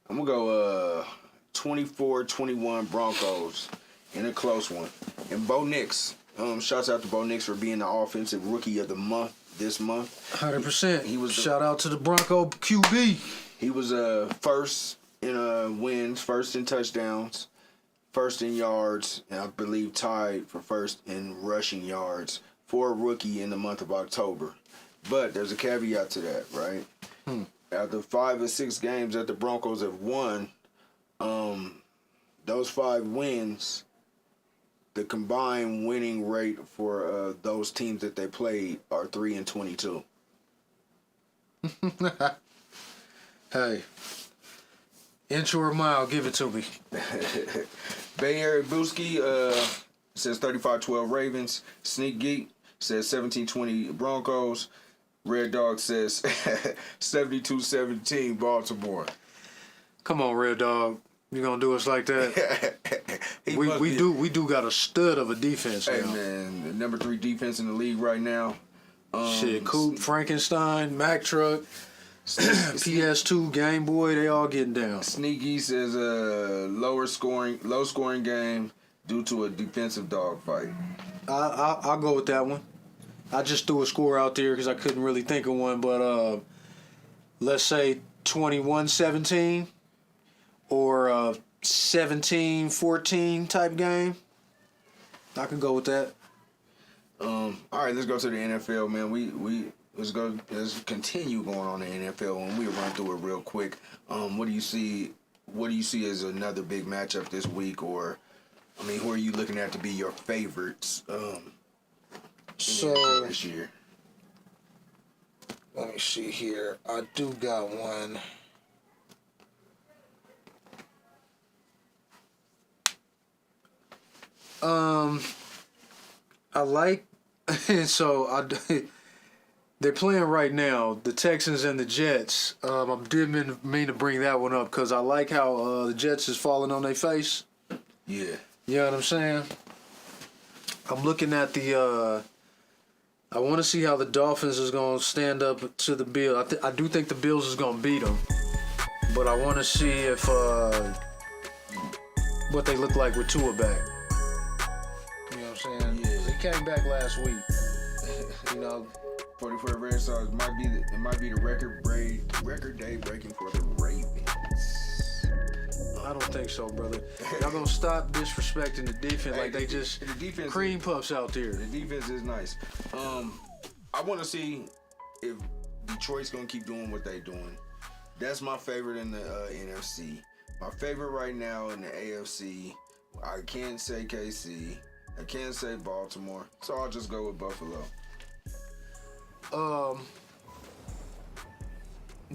I'm going to go 24-21 Broncos in a close one. And Bo Nix. Shouts out to Bo Nix for being the offensive rookie of the month this month. 100%. He was. Shout out to the Bronco QB. He was first in wins, first in touchdowns, first in yards, and I believe tied for first in rushing yards for a rookie in the month of October. But there's a caveat to that, right? After 5 or 6 games that the Broncos have won, those 5 wins, the combined winning rate for those teams that they played are 3-22. Hey, inch or a mile, give it to me. Bay Area Booski says 35-12 Ravens. Sneak Geek says 17-20 Broncos. Red Dog says 72-17 Baltimore. Come on, Red Dog. You gonna do us like that? we do got a stud of a defense now. Hey man, the number 3 defense in the league right now. Coop, Frankenstein, Mack Truck, PS2, Game Boy, they all getting down. Sneaky says a low scoring game due to a defensive dogfight. I'll go with that one. I just threw a score out there because I couldn't really think of one, but let's say 21-17 or 17-14 type game. I can go with that. All right, let's go to the NFL, man. Let's continue going on the NFL, and we'll run through it real quick. What do you see as another big matchup this week, or who are you looking at to be your favorites this year? Let me see here. I do got one. I like, so They're playing right now, the Texans and the Jets. I didn't mean to bring that one up because I like how the Jets is falling on their face. Yeah. You know what I'm saying? I'm looking at the. I want to see how the Dolphins is going to stand up to the Bills. I do think the Bills is going to beat them, but I want to see if what they look like with Tua back. You know what I'm saying? Yeah. He came back last week. You know. 44 Red Sox might be the record day breaking for the Ravens. I don't think so, brother. Y'all gonna stop disrespecting the defense like they just the defense cream puffs out there. The defense is nice. I want to see if Detroit's gonna keep doing what they're doing. That's my favorite in the NFC. My favorite right now in the AFC. I can't say KC. I can't say Baltimore. So I'll just go with Buffalo.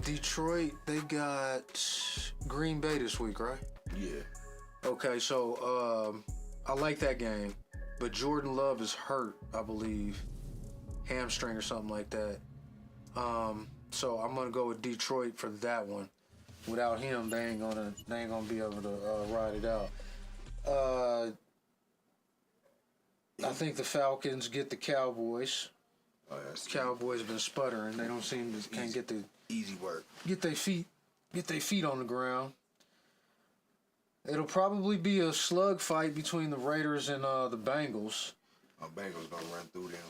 Detroit, they got Green Bay this week, right? Yeah. Okay, so I like that game, but Jordan Love is hurt, I believe, hamstring or something like that. So I'm gonna go with Detroit for that one. Without him, they ain't gonna be able to ride it out. I think the Falcons get the Cowboys. Oh, that's Cowboys been sputtering. They don't seem to can't get the easy work. Get their feet on the ground. It'll probably be a slug fight between the Raiders and the Bengals. Bengals gonna run through them.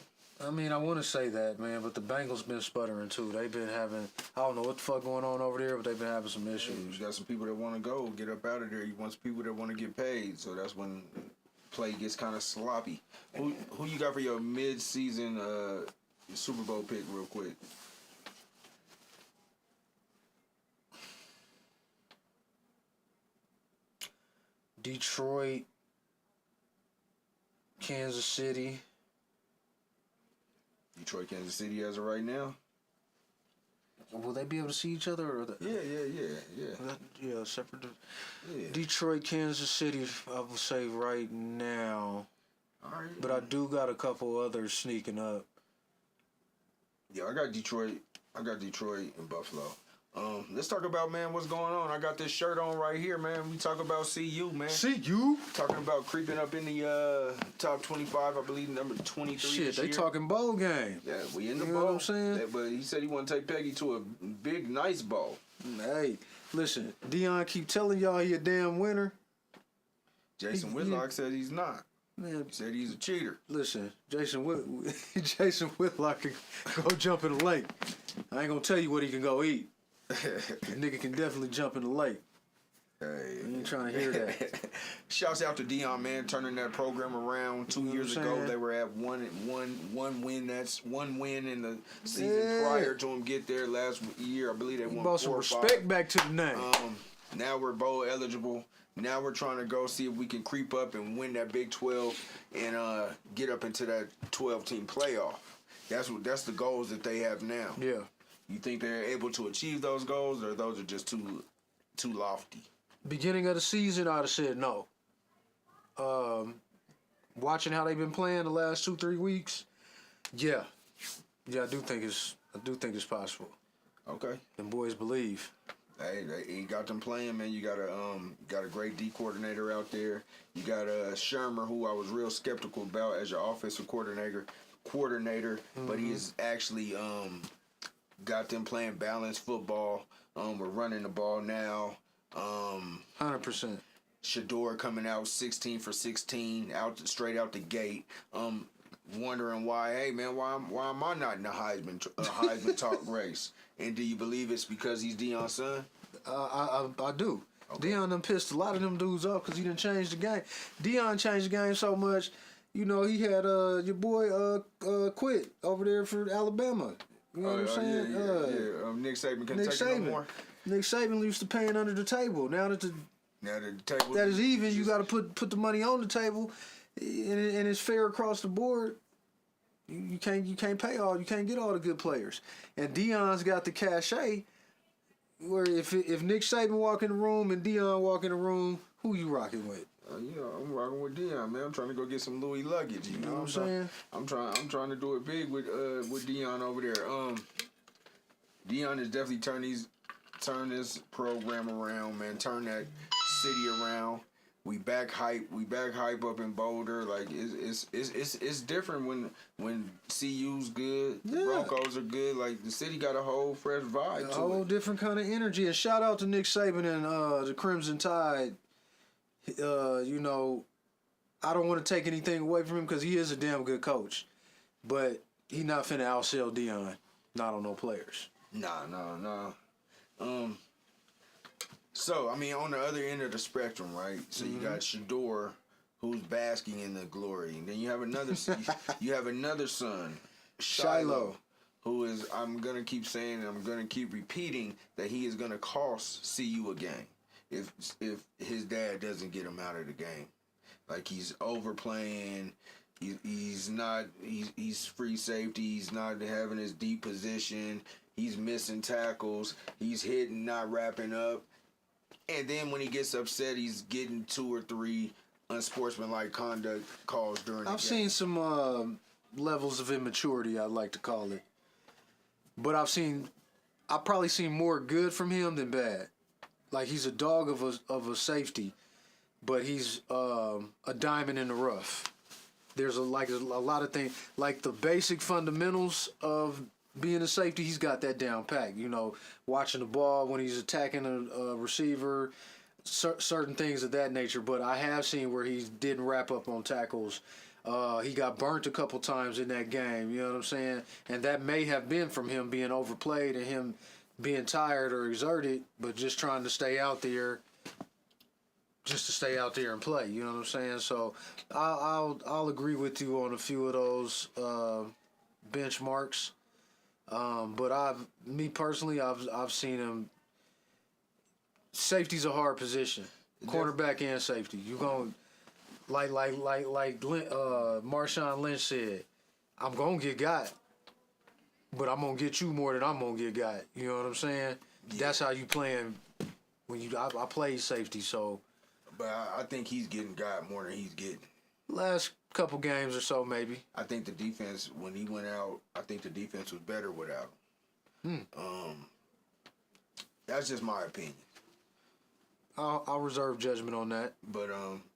I mean, I want to say that, man, but the Bengals been sputtering too. They've been having, I don't know what the fuck going on over there, but they've been having some issues. You got some people that want to go, get up out of there. You want some people that want to get paid. So that's when play gets kind of sloppy. Who you got for your mid-season Super Bowl pick real quick? Detroit, Kansas City. Detroit, Kansas City as of right now? Will they be able to see each other? Or Yeah. Separate. Yeah. Detroit, Kansas City, I would say right now. All right. But I do got a couple others sneaking up. Yeah, I got Detroit and Buffalo. Let's talk about, man, what's going on. I got this shirt on right here, man. We talk about CU, man. CU? Talking about creeping up in the top 25, I believe, number 23 Shit, this they year. talking bowl game. Yeah, we in the You bowl. know what I'm saying? But he said he want to take Peggy to a big, nice bowl. Hey, listen, Dion keep telling y'all he a damn winner. Jason Whitlock said he's not. Man, He said he's a cheater. listen, Jason Whitlock can go jump in the lake. I ain't gonna tell you what he can go eat. The nigga can definitely jump in the lake. Hey. You ain't trying to hear that. Shouts out to Dion, man, turning that program around. 2 years what I'm ago, saying? they were at one win. That's one win in the season prior to him get there last year. I believe they He won brought 4 some or 5. respect back to the name. Now we're bowl eligible. Now we're trying to go see if we can creep up and win that Big 12 and get up into that 12-team playoff. That's the goals that they have now. Yeah. You think they're able to achieve those goals, or those are just too lofty? Beginning of the season, I'd have said no. Watching how they've been playing the last 2-3 weeks, yeah, I do think it's possible. Okay. Them boys believe. Hey, he got them playing, man. You got a great D coordinator out there. You got Shermer, who I was real skeptical about as your offensive coordinator, but he is actually got them playing balanced football. We're running the ball now. 100%. Shador coming out 16 for 16, straight out the gate. Wondering why, hey man, why am I not in the Heisman talk race? And do you believe it's because he's Deion's son? I do. Okay. Deion done pissed a lot of them dudes off because he done changed the game. Deion changed the game so much. You know, he had your boy quit over there for Alabama. You know what I'm saying? Yeah. Nick Saban couldn't take it no more. Nick Saban used to paying under the table. Now that the table that is even, you got to put the money on the table, and it's fair across the board. You can't get all the good players. And Deion's got the cachet where if Nick Saban walk in the room and Deion walk in the room, who you rocking with? I'm rocking with Dion, man. I'm trying to go get some Louis luggage. You know what I'm saying? I'm trying to do it big with Dion over there. Dion has definitely turn this program around, man. Turn that city around. We back hype up in Boulder. Like it's different when CU's good, the Broncos are good. Like the city got a whole fresh vibe. A whole different kind of energy. And shout out to Nick Saban and the Crimson Tide. You know, I don't want to take anything away from him because he is a damn good coach, but he not finna outsell Dion. Not on no players. Nah. So, I mean, on the other end of the spectrum, right? So you got Shador, who's basking in the glory. And then you have another son, Shiloh, who is, I'm going to keep saying and I'm going to keep repeating that he is going to cost CU a game if his dad doesn't get him out of the game. Like, he's overplaying. He's free safety. He's not having his deep position. He's missing tackles. He's hitting, not wrapping up. And then when he gets upset, he's getting 2 or 3 unsportsmanlike conduct calls during the game. I've seen some levels of immaturity, I'd like to call it. But I've probably seen more good from him than bad. Like, he's a dog of a safety, but he's a diamond in the rough. There's a lot of things, like the basic fundamentals of being a safety, he's got that down pat. You know, watching the ball when he's attacking a receiver, certain things of that nature. But I have seen where he didn't wrap up on tackles. He got burnt a couple times in that game. You know what I'm saying? And that may have been from him being overplayed and him being tired or exerted, but just trying to stay out there. Just to stay out there and play. You know what I'm saying? So I'll agree with you on a few of those benchmarks. But I've seen him. Safety's a hard position, cornerback and safety. You going like Marshawn Lynch said, I'm gonna get got, but I'm gonna get you more than I'm gonna get got. You know what I'm saying? Yeah. That's how you playing. I played safety, so. But I think he's getting got more than he's getting. Last couple games or so, maybe. I think the defense, when he went out, I think the defense was better without him. That's just my opinion. I'll reserve judgment on that. But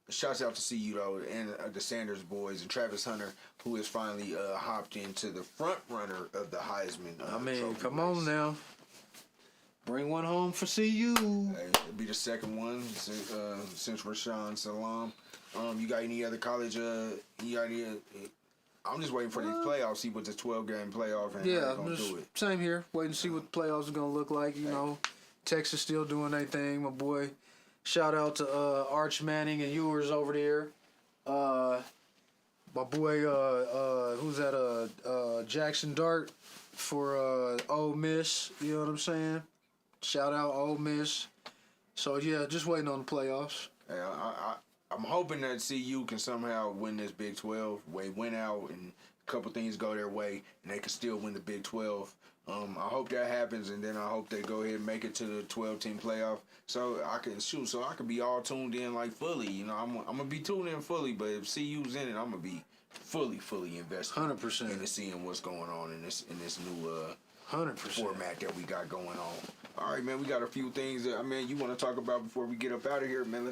shouts out to CU though, and the Sanders boys and Travis Hunter, who has finally hopped into the front runner of the Heisman. Come on now. Bring one home for CU. Hey, it'll be the second one since Rashawn Salam. You got any other college? I'm just waiting for these playoffs. See what this 12-game playoff and how they're gonna do it. Same here. Waiting to see what the playoffs are gonna look like. You know, Texas still doing their thing. My boy. Shout out to Arch Manning and Ewers over there. My boy, who's that? Jackson Dart for Ole Miss. You know what I'm saying? Shout out Ole Miss. So, yeah, just waiting on the playoffs. Hey, I'm hoping that CU can somehow win this Big 12. They went out and a couple things go their way, and they can still win the Big 12. I hope that happens, and then I hope they go ahead and make it to the 12-team playoff so I can be all tuned in, like, fully. You know, I'm going to be tuned in fully, but if CU's in it, I'm going to be fully invested 100% into seeing what's going on in this new 100% format that we got going on. All right, man, we got a few things that you want to talk about before we get up out of here, man.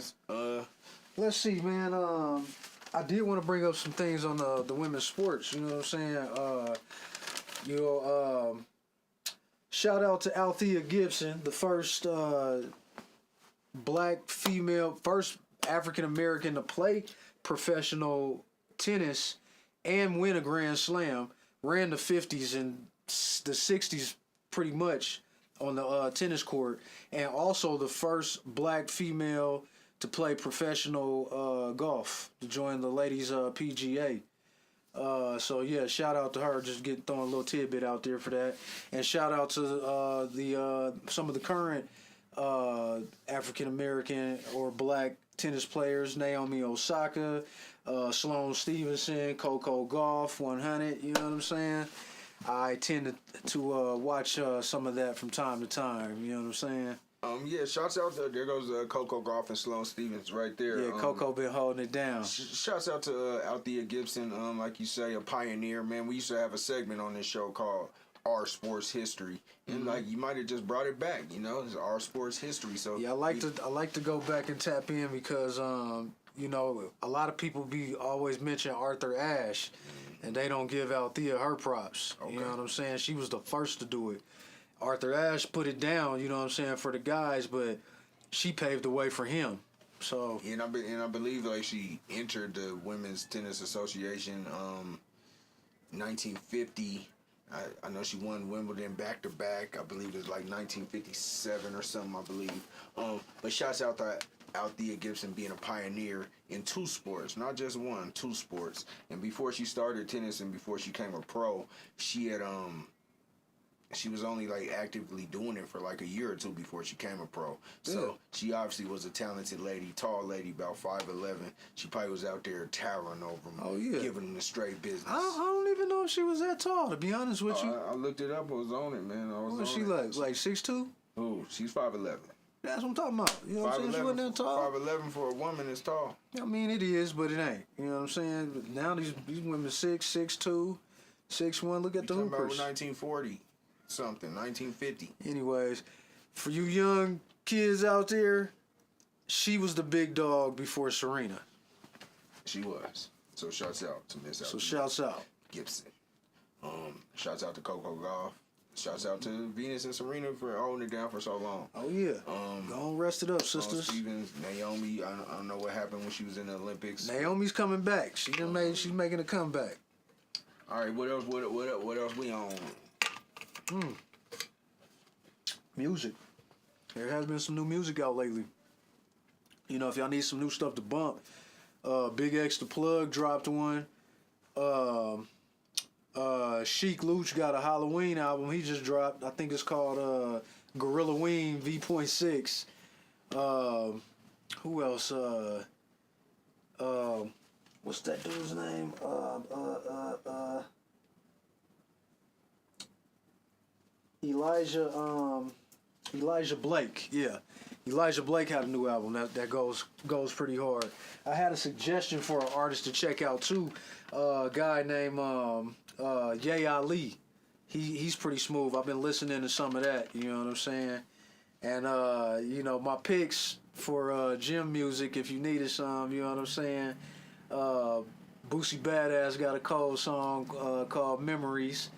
Let's see, man. I did want to bring up some things on the women's sports. You know what I'm saying? Shout out to Althea Gibson, the first black female, first African American to play professional tennis and win a Grand Slam. Ran the 50s and the 60s pretty much on the tennis court, and also the first black female to play professional golf, to join the ladies PGA. So yeah, shout out to her. Just throwing a little tidbit out there for that, and shout out to some of the current African American or black tennis players: Naomi Osaka, Sloane Stevenson, Coco Gauff, 100. You know what I'm saying? I tend to watch some of that from time to time. You know what I'm saying? Yeah, shouts out there goes Coco Golf and Sloan Stevens right there. Yeah, Coco been holding it down. Shouts out to Althea Gibson, like you say, a pioneer, man. We used to have a segment on this show called Our Sports History, and like you might have just brought it back, it's Our Sports History. So yeah, I like to go back and tap in because a lot of people be always mention Arthur Ashe, and they don't give Althea her props. Okay. You know what I'm saying? She was the first to do it. Arthur Ashe put it down, for the guys, but she paved the way for him. So and I believe like she entered the Women's Tennis Association 1950. I know she won Wimbledon back to back. I believe it was like 1957 or something, I believe. But shouts out to Althea Gibson being a pioneer in two sports, not just one, two sports. And before she started tennis and before she became a pro, she had she was only like actively doing it for like a year or two before she became a pro. So she obviously was a talented lady, tall lady, about 5'11". She probably was out there towering over them, giving them the straight business. I don't even know if she was that tall, to be honest with you. I looked it up. I was on it, man. What was she like? Like 6'2"? Oh, she's 5'11". That's what I'm talking about. You know what I'm saying? She wasn't that tall. 5'11" for a woman is tall. I mean, it is, but it ain't. You know what I'm saying? But now these women 6'2", 6'1". Look at the hoopers. 1940. Something 1950. Anyways, for you young kids out there, she was the big dog before Serena. She was. So shouts out to Miss Althea. So shouts out Gibson. Shouts out to Coco Golf. Shouts out to Venus and Serena for holding it down for so long. Oh yeah. Go on, rest it up, sisters. Stevens, Naomi. I don't know what happened when she was in the Olympics. Naomi's coming back. She's making a comeback. All right. What else? What else we on? Music. There has been some new music out lately. If y'all need some new stuff to bump, Big X the Plug dropped one. Chic Luch got a Halloween album he just dropped. I think it's called Gorilla Ween V.6. Who else? What's that dude's name? Elijah Blake, yeah. Elijah Blake had a new album that goes pretty hard. I had a suggestion for an artist to check out too. A guy named Ye Ali. He's pretty smooth. I've been listening to some of that. You know what I'm saying? And my picks for gym music, if you needed some, you know what I'm saying. Boosie Badass got a cold song called Memories.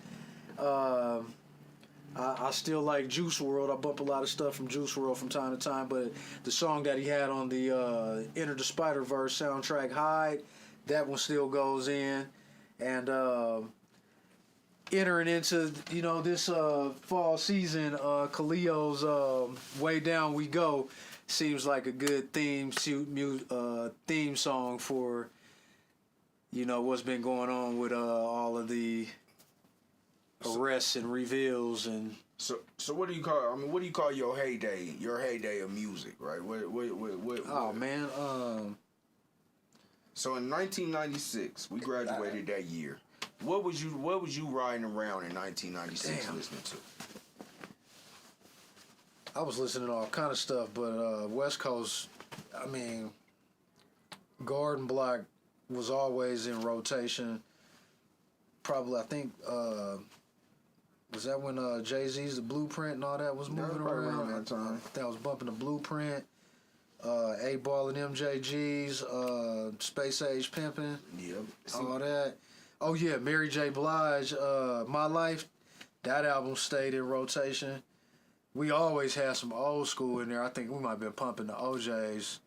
I still like Juice WRLD. I bump a lot of stuff from Juice WRLD from time to time, but the song that he had on the Enter the Spider-Verse soundtrack, Hide, that one still goes in. And entering into this fall season, Khalil's Way Down We Go seems like a good theme song for what's been going on with all of the arrests and reveals and so what do you call? What do you call your heyday? Your heyday of music, right? What? Oh man. So in 1996, we graduated that year. What was you riding around in 1996 listening to? I was listening to all kind of stuff, but West Coast, Garden Block was always in rotation. Probably, I think. Was that when Jay-Z's The Blueprint and all that was moving around? That time. That was bumping The Blueprint, 8-Ball and MJG's, Space Age Pimpin'. Yep. All that. Oh yeah, Mary J. Blige, My Life. That album stayed in rotation. We always had some old school in there. I think we might have been pumping the OJs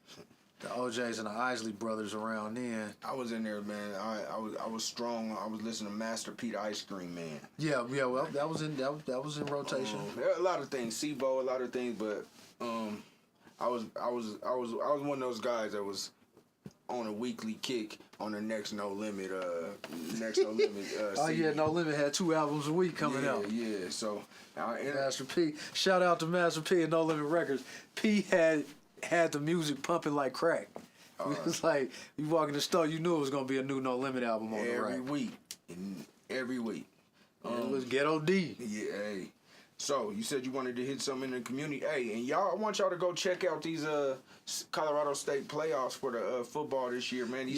and the Isley Brothers around then. I was in there, man. I was strong. I was listening to Master Pete Ice Cream Man. Yeah. Well, that was in rotation. There are a lot of things, SIBO, a lot of things, but I was one of those guys that was on a weekly kick on the next No Limit. Oh yeah, No Limit had 2 albums a week coming out. Yeah. So Master P. Shout out to Master P and No Limit Records. P had the music pumping like crack. It was like you walk in the store, you knew it was gonna be a new No Limit album on the rack. Every week. It was Ghetto D. Yeah. Hey. So you said you wanted to hit something in the community. Hey, and y'all, I want y'all to go check out these Colorado State playoffs for the football this year, man.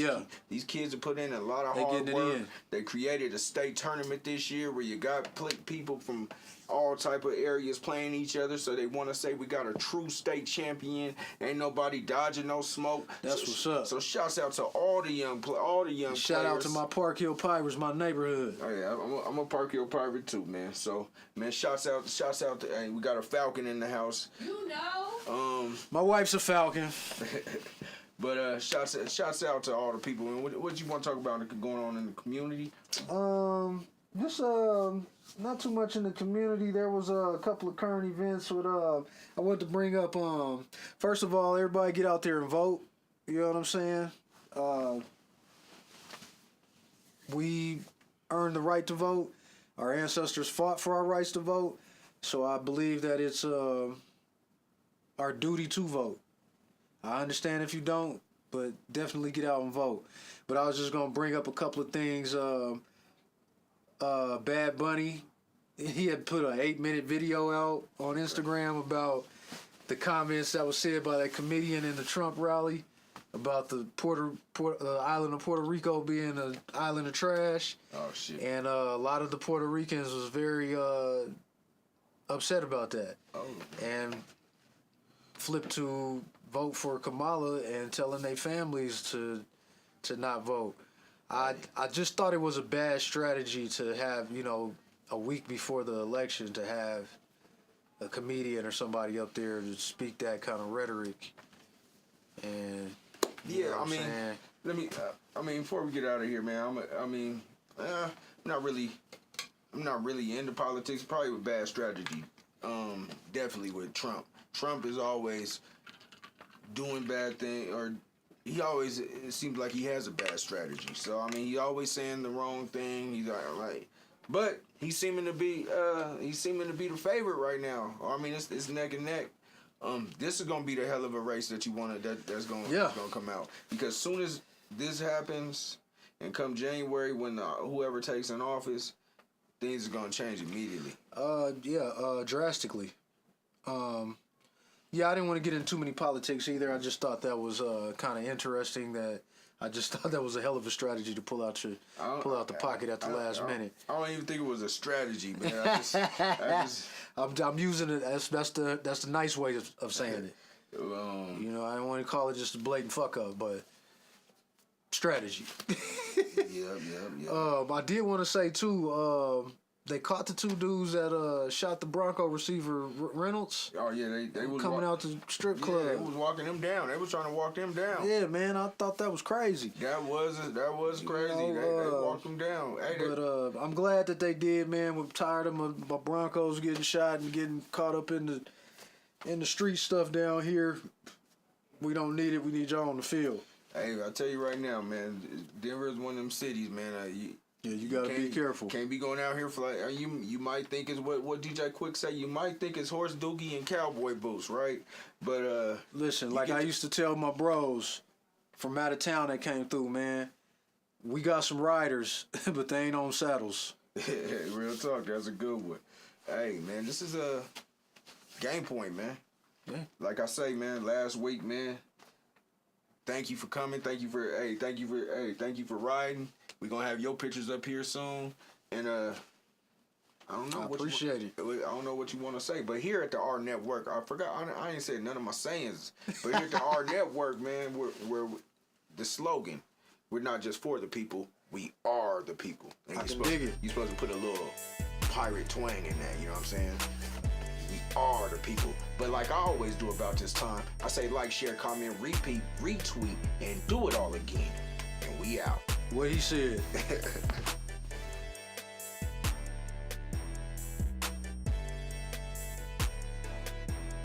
These kids have put in a lot of hard work. They created a state tournament this year where you got people from all type of areas playing each other. So they want to say we got a true state champion. Ain't nobody dodging no smoke. That's what's up. So shouts out to all the young players. Shout out to my Park Hill Pirates, my neighborhood. Oh yeah, I'm a Park Hill Pirate too, man. So man, shouts out to hey, we got a Falcon in the house. You know. My wife's a Falcon. But shouts out to all the people. And what you want to talk about going on in the community? Just not too much in the community. There was a couple of current events with I want to bring up. First of all, everybody get out there and vote. You know what I'm saying? We earned the right to vote. Our ancestors fought for our rights to vote. So I believe that it's our duty to vote. I understand if you don't, but definitely get out and vote. But I was just gonna bring up a couple of things. Bad Bunny, he had put an 8-minute video out on Instagram about the comments that was said by that comedian in the Trump rally about the island of Puerto Rico being an island of trash. Oh shit! And a lot of the Puerto Ricans was very upset about that. Oh. And flipped to vote for Kamala and telling their families to not vote. I just thought it was a bad strategy to have, a week before the election to have a comedian or somebody up there to speak that kind of rhetoric. And before we get out of here, man, I'm not really into politics. Probably with bad strategy. Definitely with Trump. Trump is always doing bad things, or it seems like he has a bad strategy. So he always saying the wrong thing. He's like, but he's seeming to be the favorite right now. It's neck and neck. This is gonna be the hell of a race that's gonna come out, because soon as this happens and come January when whoever takes in office, things are gonna change immediately. Drastically. I didn't want to get into too many politics either. I just thought that was kind of interesting. I just thought that was a hell of a strategy to pull out the pocket at the last minute. I don't even think it was a strategy, man. I'm using it. That's the nice way of saying it. I don't want to call it just a blatant fuck up, but strategy. Yeah. I did want to say too. They caught the two dudes that shot the Bronco receiver Reynolds. Oh yeah, they was coming out to the strip club. Yeah, they was walking them down. They was trying to walk them down. Yeah, man, I thought that was crazy. That was crazy. They walked them down. But I'm glad that they did, man. We're tired of my Broncos getting shot and getting caught up in the street stuff down here. We don't need it. We need y'all on the field. Hey, I tell you right now, man. Denver is one of them cities, man. You gotta be careful. Can't be going out here for like you might think is what DJ Quick say. You might think it's horse dookie and cowboy boots, right? But listen, like I used to tell my bros from out of town that came through, man. We got some riders, but they ain't on saddles. Real talk, that's a good one. Hey, man, this is a game point, man. Yeah. Like I say, man, last week, man. Thank you for coming. Thank you for riding. We're gonna have your pictures up here soon. And I don't know. I appreciate it. I don't know what you want to say, but here at the AHRRR Network, I forgot. I ain't said none of my sayings. But here at the AHRRR Network, man, we're the slogan. We're not just for the people. We are the people. And I can dig it. You're supposed to put a little pirate twang in that. You know what I'm saying? We are the people. But like I always do about this time, I say like, share, comment, repeat, retweet, and do it all again. And we out. What he said.